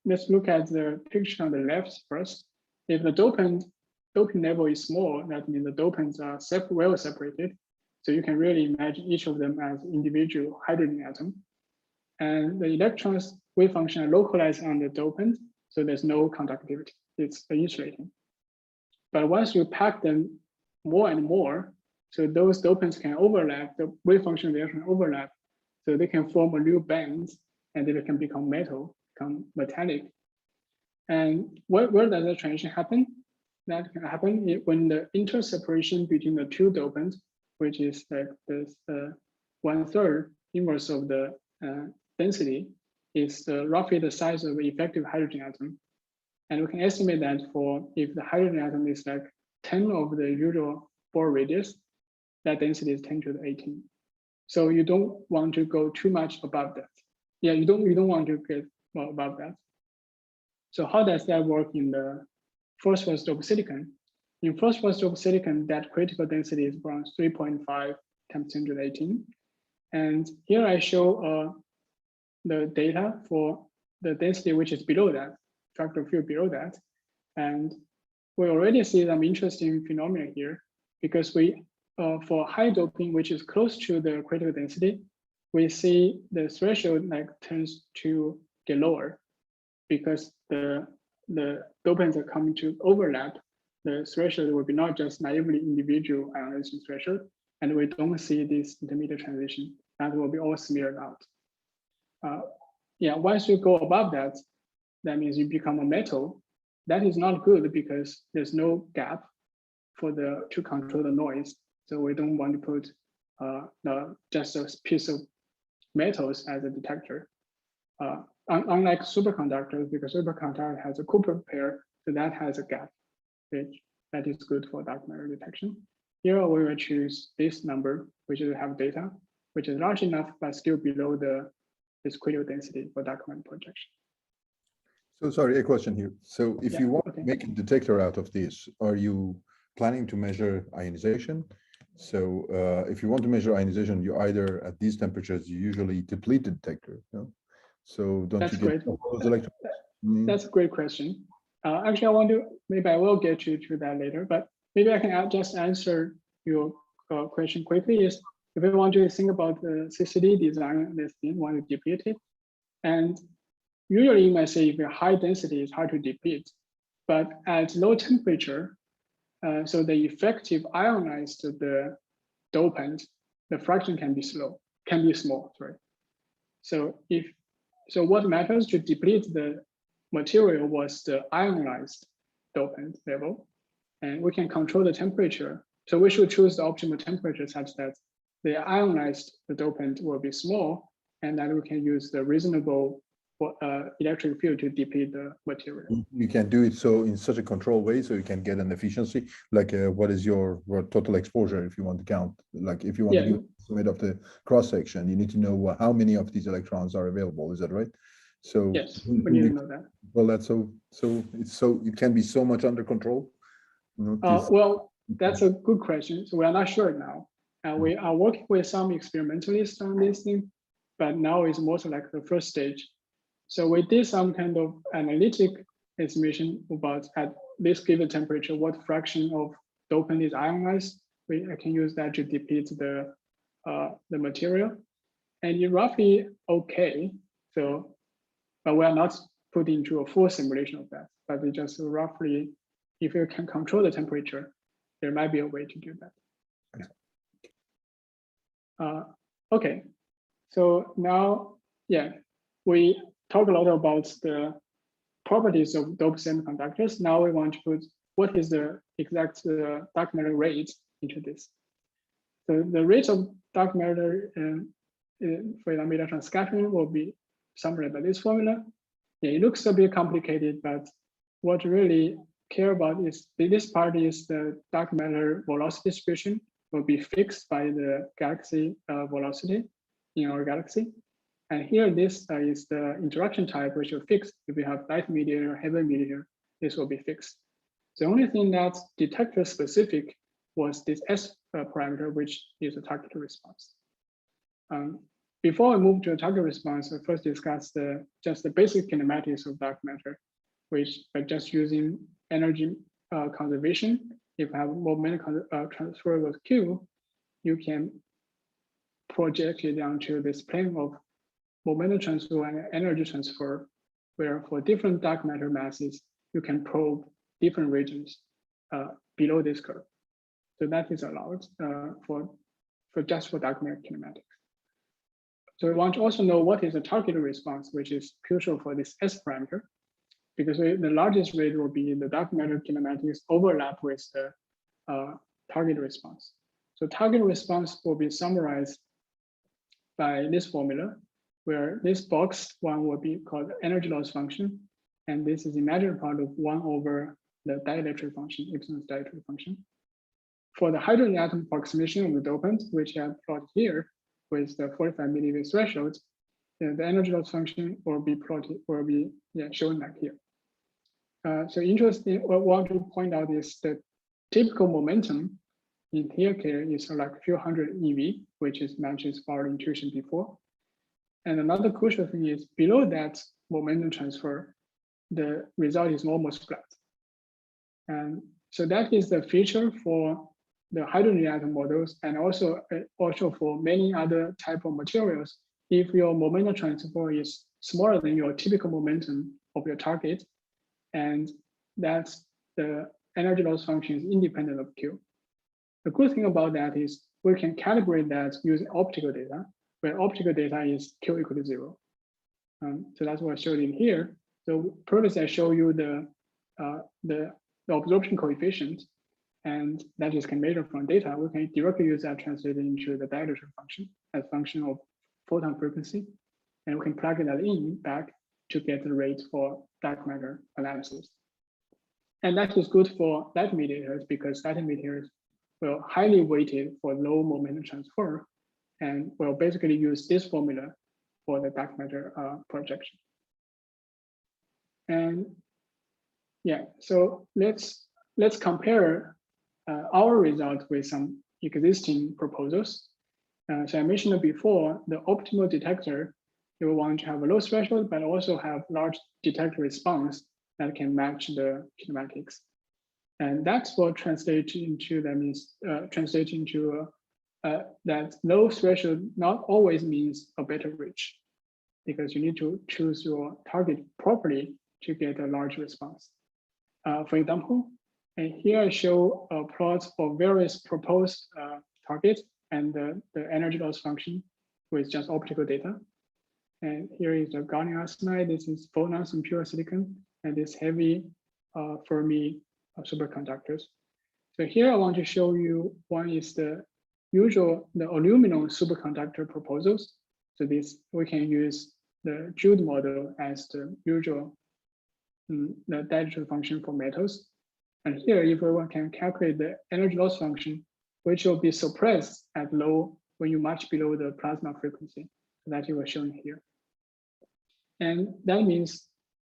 Let's look at the picture on the left first. If the doping level is small, that means the dopants are well separated. So you can really imagine each of them as individual hydrogen atom. And the electrons wave function are localized on the dopant, so there's no conductivity. It's insulating. But once you pack them more and more, so those dopants can overlap, the wave function of the electron overlap, so they can form a new band, and they can become metal, become metallic. And where does that transition happen? That can happen when the interseparation between the two dopants, which is like this 1/3 inverse of the density, is roughly the size of the effective hydrogen atom. And we can estimate that if the hydrogen atom is like 10 of the usual Bohr radius, that density is 10 to the 18. So you don't want to go too much above that. Yeah, you don't want to get above that. So how does that work in the phosphorus doped silicon? In phosphorus doped silicon, that critical density is around 3.5 times 1018. And here I show the data for the density which is below that, factor field below that. And we already see some interesting phenomena here because we, for high doping, which is close to the critical density, we see the threshold like tends to get lower because the dopants are coming to overlap. The threshold will be not just naively individual ionization threshold, and we don't see this intermediate transition. That will be all smeared out. Yeah, once you go above that, that means you become a metal. That is not good because there's no gap for to control the noise. So we don't want to put just a piece of metals as a detector. Unlike superconductors, because superconductor has a Cooper pair, so that has a gap, which that is good for dark matter detection. Here we will choose this number, which is have data, which is large enough but still below this critical density for dark matter projection. So sorry, a question here. So if you want to make a detector out of this, are you planning to measure ionization? So if you want to measure ionization, you either at these temperatures, you usually deplete the detector. No? So don't That's you get great. those electrons? That's a great question. Actually, I want to, maybe I will get you to that later, but maybe I can just answer your question quickly. Is if we want to think about the CCD design, this thing, want to deplete it. And usually you might say if you're high density, it's hard to deplete. But at low temperature, so the effective ionized the dopant, the fraction can be small, sorry. So what matters to deplete the material was the ionized dopant level, and we can control the temperature. So we should choose the optimal temperature such that the ionized dopant will be small, and then we can use the reasonable electric field to deplete the material. You can do it so in such a controlled way, so you can get an efficiency. Like what is your total exposure if you want to count? Like if you want to give an estimate of the cross section, you need to know how many of these electrons are available. Is that right? So yes, we need to know that. Well, that's it can be so much under control. Well, that's a good question. So we are not sure now. We are working with some experimentalists on this thing, but now it's more like the first stage. So we did some kind of analytic estimation about at this given temperature, what fraction of dopant is ionized. I can use that to deplete the material, and it's roughly okay. So, but we are not put into a full simulation of that. But we just roughly, if you can control the temperature, there might be a way to do that. Okay, so now, we talk a lot about the properties of doped semiconductors. Now we want to put what is the exact dark matter rate into this. So the rate of dark matter, for example, electron scattering will be summarized by this formula. It looks a bit complicated, but what really care about is this part is the dark matter velocity distribution will be fixed by the galaxy velocity in our galaxy. And here, this is the interaction type, which will fix. If we have light mediator, heavy mediator, this will be fixed. The only thing that's detector specific was this S parameter, which is a target response. Before I move to a target response, I first discuss just the basic kinematics of dark matter, which by just using energy conservation, if you have momentum transfer with Q, you can project it onto this plane of momentum transfer and energy transfer, where for different dark matter masses, you can probe different regions below this curve. So that is allowed for dark matter kinematics. So we want to also know what is the target response, which is crucial for this S parameter, because the largest rate will be the dark matter kinematics overlap with the target response. So target response will be summarized by this formula, where this box one will be called energy loss function, and this is imaginary part of 1 over the dielectric function, Epsilon's dielectric function. For the hydrogen atom approximation of the dopant, which I have plotted here with the 45 millimeter threshold, the energy loss function will be plotted, shown like here. So interesting, what I want to point out is the typical momentum in here is like a few hundred eV, which is matches our intuition before. And another crucial thing is below that momentum transfer, the result is almost flat. And so that is the feature for the hydrogen atom models, and also for many other type of materials. If your momentum transfer is smaller than your typical momentum of your target, and that's the energy loss function is independent of Q. The good thing about that is we can calibrate that using optical data, where optical data is Q equal to 0. So that's what I showed in here. So previously I showed you the absorption coefficient, and that is can measure from data. We can directly use that translated into the dielectric function as function of photon frequency, and we can plug that in back to get the rate for dark matter analysis. And that is good for light mediators because light mediators will highly weighted for low momentum transfer, and will basically use this formula for the dark matter projection. And yeah, so let's compare our result with some existing proposals. So I mentioned before, the optimal detector, you want to have a low threshold, but also have large detector response that can match the kinematics. And that's what translates into, that means that low threshold not always means a better reach, because you need to choose your target properly to get a large response. For example, and here I show a plot for various proposed targets and the energy loss function with just optical data. And here is the gallium arsenide, this is phonons and pure silicon, and this heavy Fermi superconductors. So here I want to show you one is the aluminum superconductor proposals. So this, we can use the Jude model as the usual the dielectric function for metals. And here, if we can calculate the energy loss function, which will be suppressed at low when you're much below the plasma frequency that you were showing here. And that means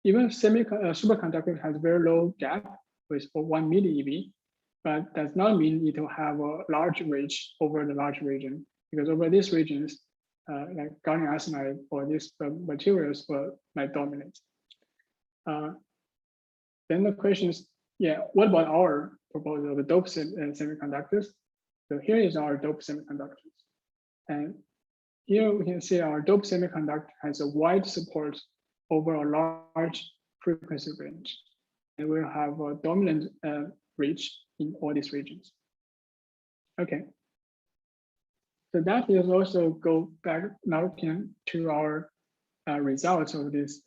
even superconductor has very low gap with 1 milli-eV, but does not mean it will have a large reach over the large region, because over these regions, like gallium arsenide or these materials might dominate. Then the question is, yeah, what about our proposal, the doped semiconductors? So here is our doped semiconductors. And here we can see our doped semiconductor has a wide support over a large frequency range. And we'll have a dominant reach in all these regions. Okay. So that is also go back now to our results of this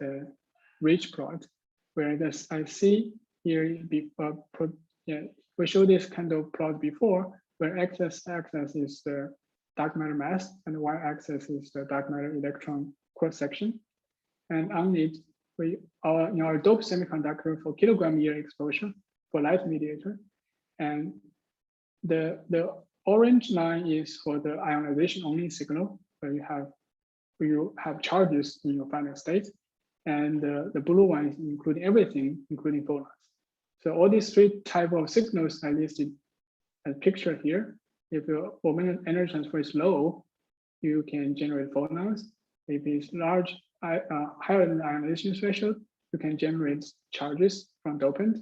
reach plot, where this I see here we show this kind of plot before, where x-axis is the dark matter mass and the y-axis is the dark matter electron cross section. And on it, in our doped semiconductor for kilogram year exposure for light mediator, and the orange line is for the ionization only signal, where you have charges in your final state, and the blue one is including everything, including phonons. So all these three type of signals are listed as pictured here. If your momentum energy transfer is low, you can generate phonons. If it's large, higher than the ionization threshold, you can generate charges from dopant.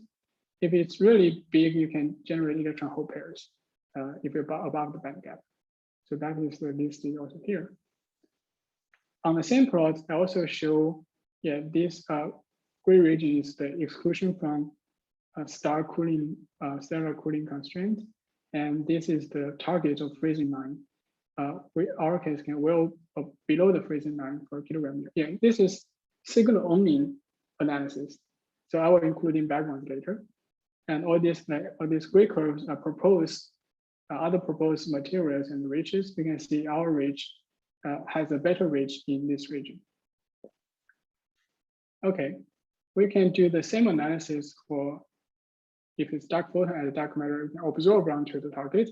If it's really big, you can generate electron-hole pairs if you're above the band gap. So that is listed also here. On the same plot, I also show, yeah, this gray region is the exclusion from stellar cooling constraint, and this is the target of freezing line. Our case can well below the freezing line for kilogram. Yeah, this is signal only analysis, so I will include in background later. And all these gray curves are proposed, other proposed materials and reaches. You can see our reach has a better reach in this region. Okay, we can do the same analysis for if it's dark photon and dark matter, you can observe onto the target,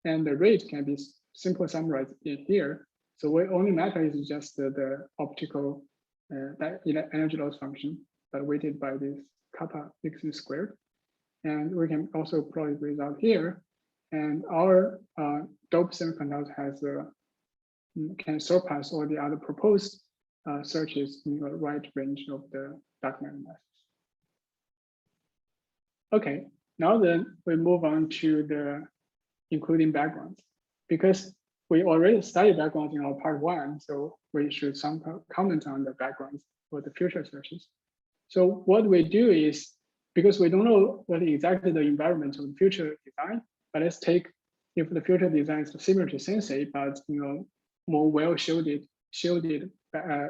and the rate can be simply summarized in here. So what only matters is just the optical energy loss function, but weighted by this kappa Dixon squared. And we can also plot the result here. And our dope semiconductor has can surpass all the other proposed searches in the right range of the dark matter masses. Okay, now then we move on to the including backgrounds, because we already studied backgrounds in our part 1, so we should some comment on the backgrounds for the future searches. So what we do is, because we don't know what exactly the environment of the future design, but let's take if the future design is similar to SENSEI, but more well shielded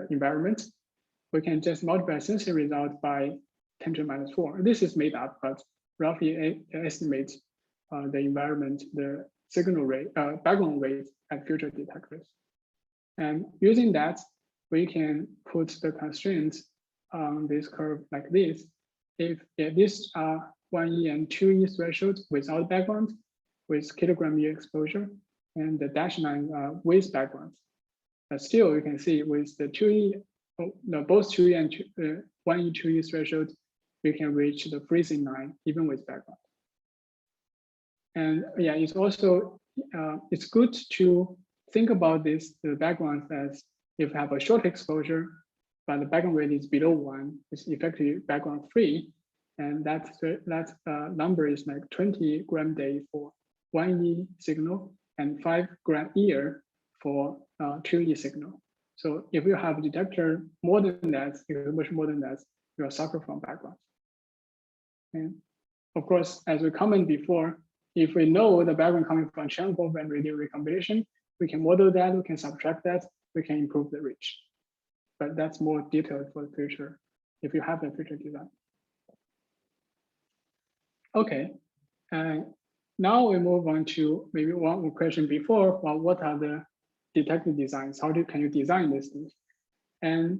environment, we can just multiply SENSEI result by 10⁻⁴. This is made up, but roughly estimate the environment, the signal rate, background rate at future detectors. And using that, we can put the constraints on this curve like this. If these are 1E and 2E thresholds without background, with kilogram E exposure, and the dashed line with background. But still, you can see with the 2E, both 2E and 1E, 2E threshold, we can reach the freezing line even with background. And yeah, it's also it's good to think about this the background as if you have a short exposure, but the background rate is below 1, it's effectively background free, and that number is like 20 gram day for 1E signal and 5 gram year for 2E signal. So if you have a detector more than that, much more than that, you will suffer from background. And of course, as we commented before, if we know the background coming from Cherenkov and radial recombination, we can model that, we can subtract that, we can improve the reach. But that's more detailed for the future, if you have a future design. Okay, now we move on to maybe one more question before, well, what are the detector designs? How can you design these things? And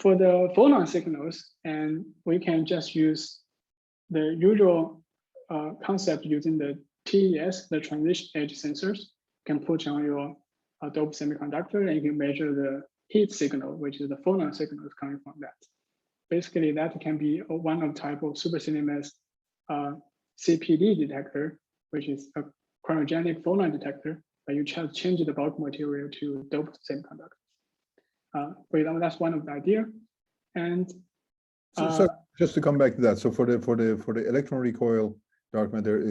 for the photon signals, and we can just use the usual concept using the TES, the transition edge sensors, can put on your dope semiconductor, and you can measure the heat signal, which is the photon signals coming from that. Basically, that can be one of type of SuperCDMS CPD detector, which is a cryogenic photon detector, but you just change the bulk material to doped semiconductors. For example, that's one of the idea. And so just to come back to that, so for the electron recoil dark matter,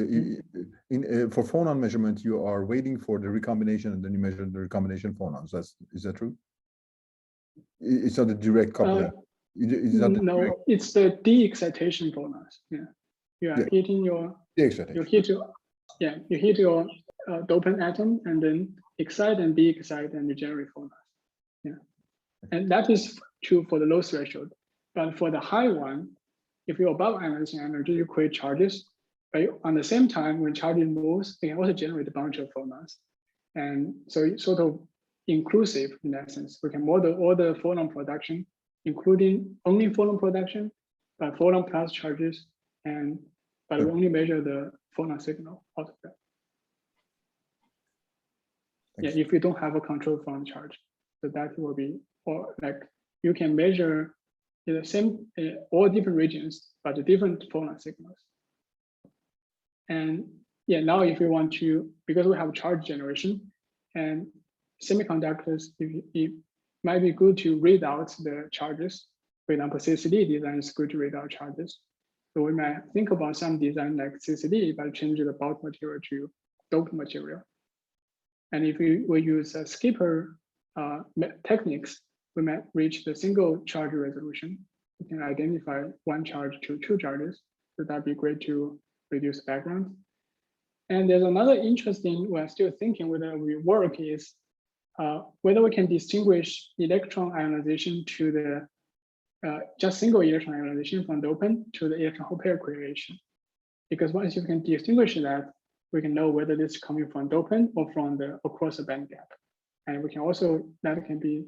for phonon measurement, you are waiting for the recombination, and then you measure the recombination phonons. Is that true? It's not a direct coupling. No, it's the de-excitation phonons. Yeah, you are hitting your you hit your dopant atom and then excite and de-excite and you generate phonons. Yeah, and that is true for the low threshold. But for the high one, if you're above ionizing energy, you create charges. But on the same time, when charges moves, they can also generate a bunch of phonons. And so it's sort of inclusive in that sense. We can model all the phonon production, including only phonon production, but phonon plus charges, but we only measure the phonon signal out of that. Yeah, if you don't have a control from charge, so that will be, or like you can measure the same all different regions, but the different phonon signals. And yeah, now if you want to, because we have charge generation and semiconductors, it might be good to read out the charges. For example, CCD design is good to read out charges. So we might think about some design like CCD, but change the bulk material to doped material. And if we use skipper techniques, we might reach the single charge resolution. We can identify one charge to two charges. So that'd be great to reduce background. And there's another interesting, we're still thinking whether we work is whether we can distinguish electron ionization to the just single electron ionization from dopant to the electron-hole pair creation. Because once you can distinguish that, we can know whether this is coming from dopant or from the across the band gap. And we can also, that can be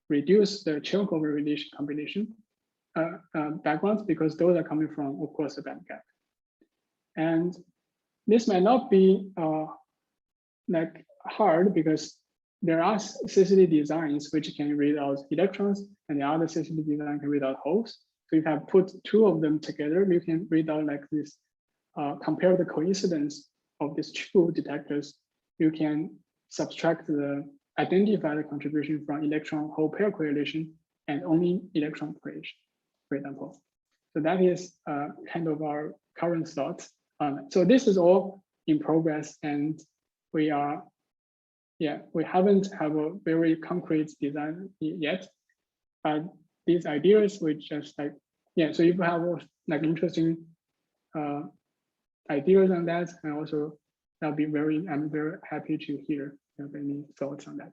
reduce the Cherenkov radiation combination backgrounds because those are coming from across the band gap. And this might not be like hard because there are CCD designs which can read out electrons and the other CCD design can read out holes. So if I put two of them together, you can read out like this, compare the coincidence of these two detectors. You can subtract the identified contribution from electron-hole pair correlation and only electron correlation, for example. So that is kind of our current thoughts. So this is all in progress, and we haven't have a very concrete design yet. But these ideas, we just like, so if you have like interesting ideas on that, and also I'm very happy to hear if you have any thoughts on that.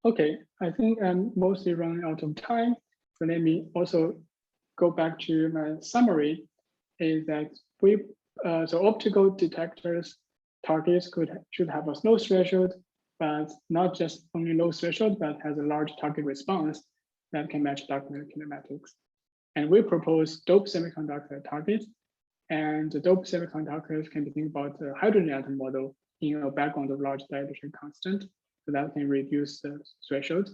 Okay, I think I'm mostly running out of time. So let me also go back to my summary, is that so optical detectors targets should have a low threshold, but not just only low threshold, but has a large target response that can match dark matter kinematics. And we propose doped semiconductor targets, and the doped semiconductors can be think about the hydrogen atom model in a background of large dielectric constant, so that can reduce the threshold.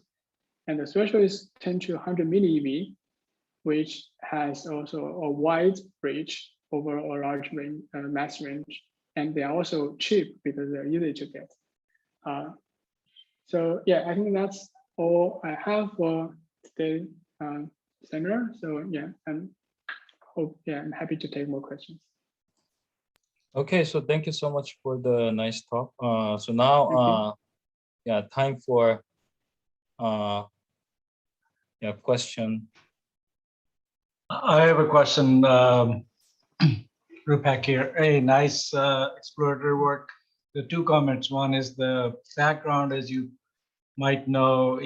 And the threshold is 10 to 100 millieV, which has also a wide range over a large range, mass range. And they are also cheap because they're easy to get. So yeah, I think that's all I have for today's seminar. So yeah, I'm happy to take more questions. Okay, so thank you so much for the nice talk. So now, time for question. I have a question. Rupak here. Hey, nice exploratory work. The two comments. One is the background, as you might know,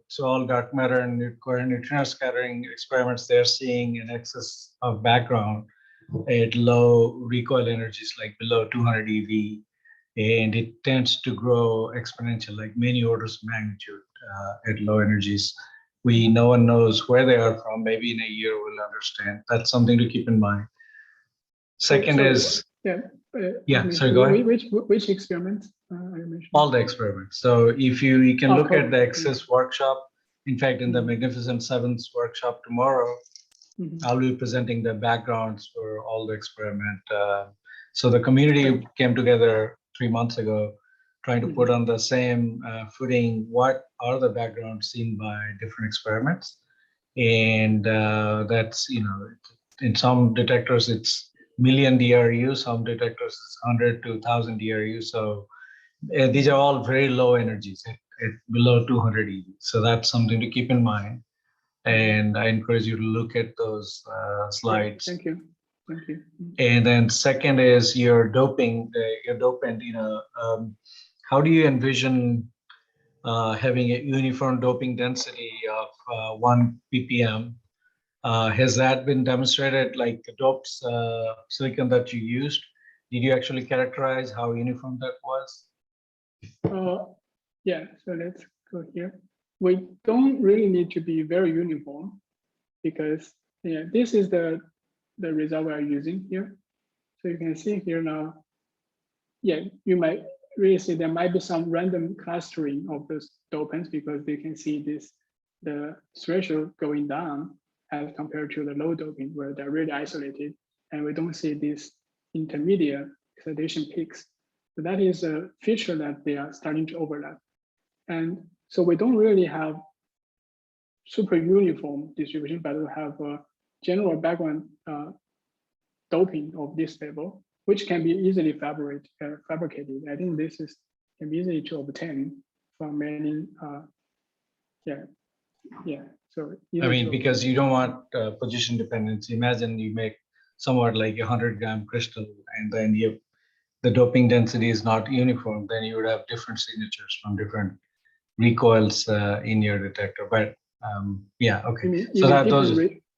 so all dark matter and neutrino scattering experiments, they're seeing an excess of background at low recoil energies, like below 200 eV, and it tends to grow exponential, like many orders of magnitude at low energies. No one knows where they are from. Maybe in a year we'll understand. That's something to keep in mind. Second is sorry, go ahead. Which experiment are you mentioning? All the experiments. So if you can look at the Access workshop. In fact, in the Magnificent Sevens workshop tomorrow, I'll be presenting the backgrounds for all the experiment. So the community came together 3 months ago, trying to put on the same footing what are the backgrounds seen by different experiments. And that's, in some detectors, it's million DRU, some detectors is 100 to 1,000 DRU. So these are all very low energies at below 200 eV. So that's something to keep in mind. And I encourage you to look at those slides. Thank you. Thank you. And then second is your doping, your dopant, how do you envision having a uniform doping density of 1 ppm? Has that been demonstrated, like the doped silicon that you used? Did you actually characterize how uniform that was? Yeah, so let's go here. We don't really need to be very uniform because this is the result we are using here. So you can see here now, you might really see there might be some random clustering of those dopants because they can see the threshold going down as compared to the low doping where they're really isolated, and we don't see these intermediate excitation peaks. So that is a feature that they are starting to overlap. And so we don't really have super uniform distribution, but we have a general background doping of this level, which can be easily fabricated. I think this can be easy to obtain from many, So I mean, because you don't want position dependency. Imagine you make somewhat like 100-gram crystal, and then the doping density is not uniform. Then you would have different signatures from different recoils in your detector. But okay. So that those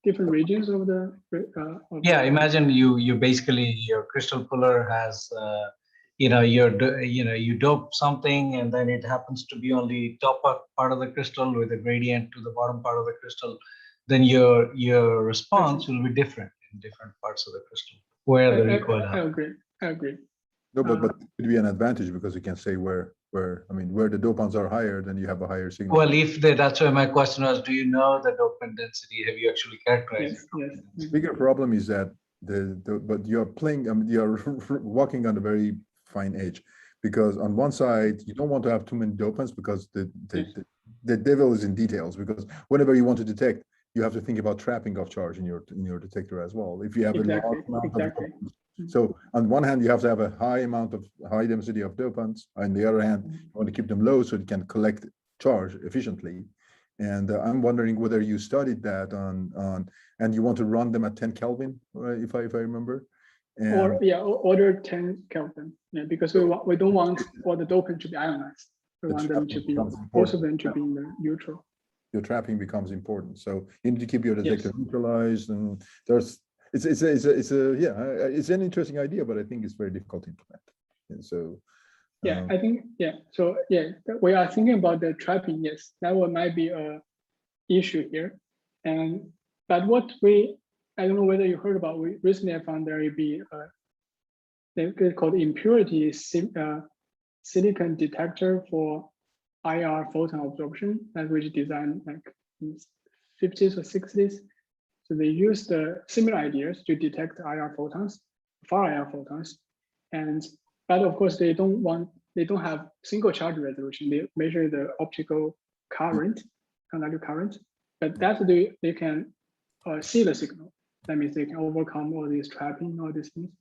different regions of the. Imagine you basically your crystal puller has. You dope something, and then it happens to be only top part of the crystal with a gradient to the bottom part of the crystal. Then your response will be different in different parts of the crystal where the recoil happens. I agree. No, but it could be an advantage because you can say where the dopants are higher, then you have a higher signal. Well, that's why my question was, do you know the dopant density? Have you actually characterized it? Yes. The bigger problem is that but you're playing, you're walking on a very fine edge, because on one side you don't want to have too many dopants because the devil is in details, because whenever you want to detect, you have to think about trapping of charge in your detector as well. If you have a large amount of dopants. So on one hand, you have to have a high density of dopants. On the other hand, you want to keep them low so it can collect charge efficiently. And I'm wondering whether you studied that and you want to run them at 10 Kelvin, if I remember. And order 10 Kelvin. Yeah, because we don't want all the dopant to be ionized. We want them to be, both of them to be in the neutral. Your trapping becomes important. So you need to keep your detector neutralized, and it's an interesting idea, but I think it's very difficult to implement. And so I think we are thinking about the trapping. Yes, that might be a issue here. But what I don't know whether you heard about, we recently I found there will be they're called impurity silicon detector for IR photon absorption, that was designed like in 50s or 60s. So they used similar ideas to detect IR photons, far IR photons, but of course they don't have single charge resolution. They measure the optical current, conductive current, but that they can see the signal. That means they can overcome all these trapping, all these things.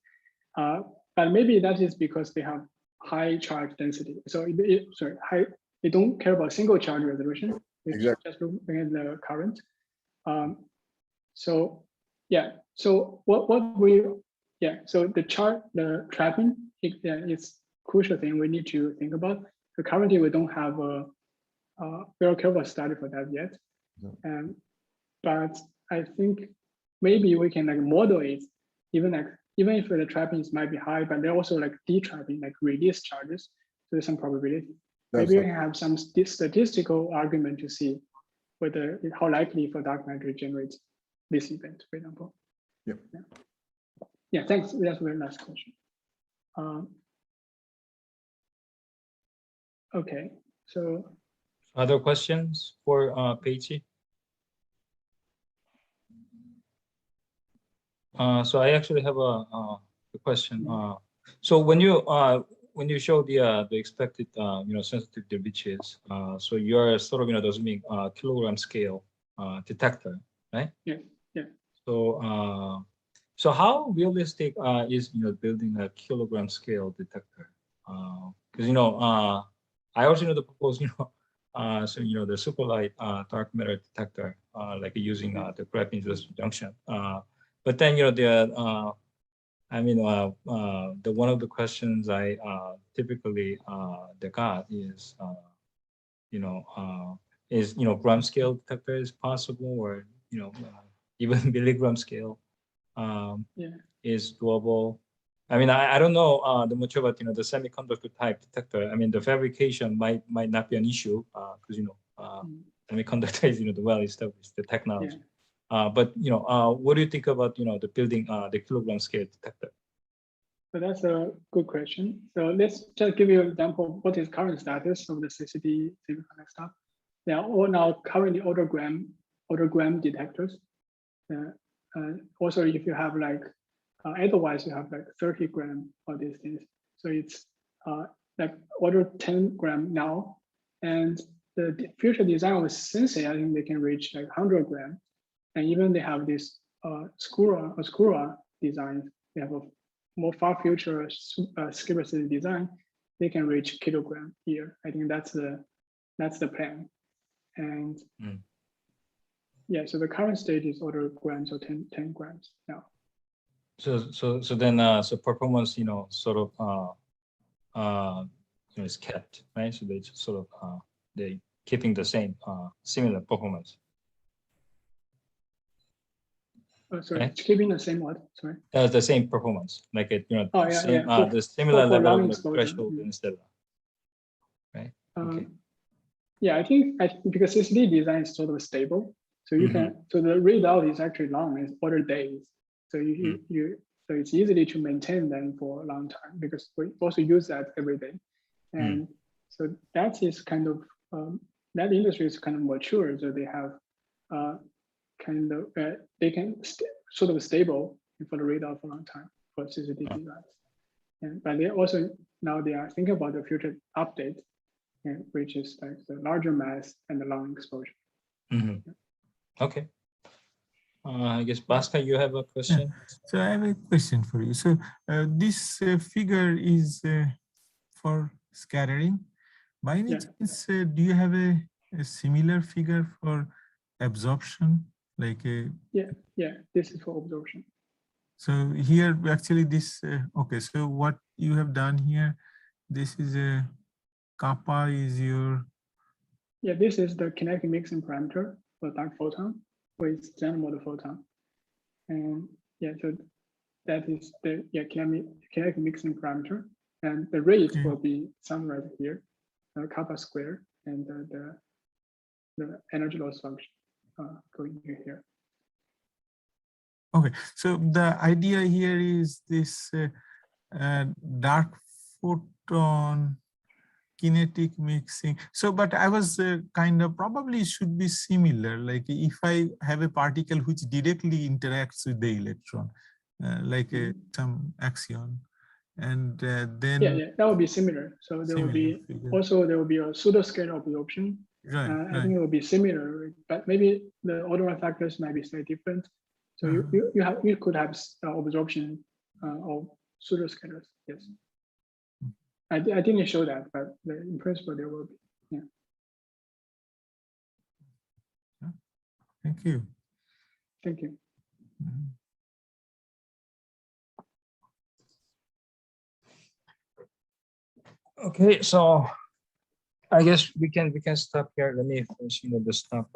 But maybe that is because they have high charge density. So they don't care about single charge resolution. Just looking at the current. So the trapping, it's crucial thing we need to think about. So currently we don't have a very careful study for that yet. But I think maybe we can model it, even if the trappings might be high, but they're also detrapping, release charges. So there's some probability. Maybe we have some statistical argument to see how likely for dark matter to generate this event, for example. Yeah, thanks. That's my last question. Okay, so other questions for Peizhi? So I actually have a question. So when you show the expected sensitivity reaches, so you're sort of assuming kilogram scale detector, right? Yeah. So how realistic is building a kilogram scale detector? Because I also know the proposed the superlight dark matter detector, using the graphene junction. But then the one of the questions I typically got is gram scale detector is possible, or even milligram scale is doable. I mean, I don't know the much about the semiconductor type detector. I mean, the fabrication might not be an issue because semiconductor is the well established the technology. But what do you think about the building the kilogram scale detector? So that's a good question. So let's just give you an example of what is current status of the CCD semiconductor stuff. They are all now currently autogram detectors. Also, if you have otherwise you have 30 gram of these things. So it's order 10 gram now, and the future design of SENSEI, I think they can reach 100 gram. And even they have this Skura design. They have a more far future scarcity design. They can reach kilogram here. I think that's the plan. And so the current stage is order grams or 10 grams now. So then performance sort of is kept, right? So they just sort of they keeping the same similar performance. Sorry, right? Keeping the same what? Sorry. The same performance, the similar for level of threshold instead of, right? Okay. I think because CCD design is sort of stable, so you can the readout is actually long. It's order days, so So it's easy to maintain them for a long time because we also use that every day. And so that is kind of, that industry is kind of mature. So they have they can sort of stable for the radar for a long time for CCD device. But they also, now they are thinking about the future update, which is like the larger mass and the long exposure. Okay. I guess Bhaskar, you have a question? Yeah. So I have a question for you. So this figure is for scattering. By any chance, do you have a similar figure for absorption? Like a this is for absorption. So here actually this okay. So what you have done here, this is a kappa is your This is the kinetic mixing parameter for dark photon with standard model photon, and so that is the kinetic mixing parameter, and the rate will be summarized here, kappa square, and the energy loss function going here. Okay, so the idea here is this dark photon kinetic mixing. So, but I was kind of probably should be similar. Like if I have a particle which directly interacts with the electron, like some axion, and then that would be similar. So there will be also there will be a pseudoscalar absorption. I think it will be similar, but maybe the order factors might be slightly different. So you could have absorption of pseudoscalars. Yes. I didn't show that, but in principle there will be. Thank you. Thank you. Okay, so I guess we can stop here. Let me finish the stuff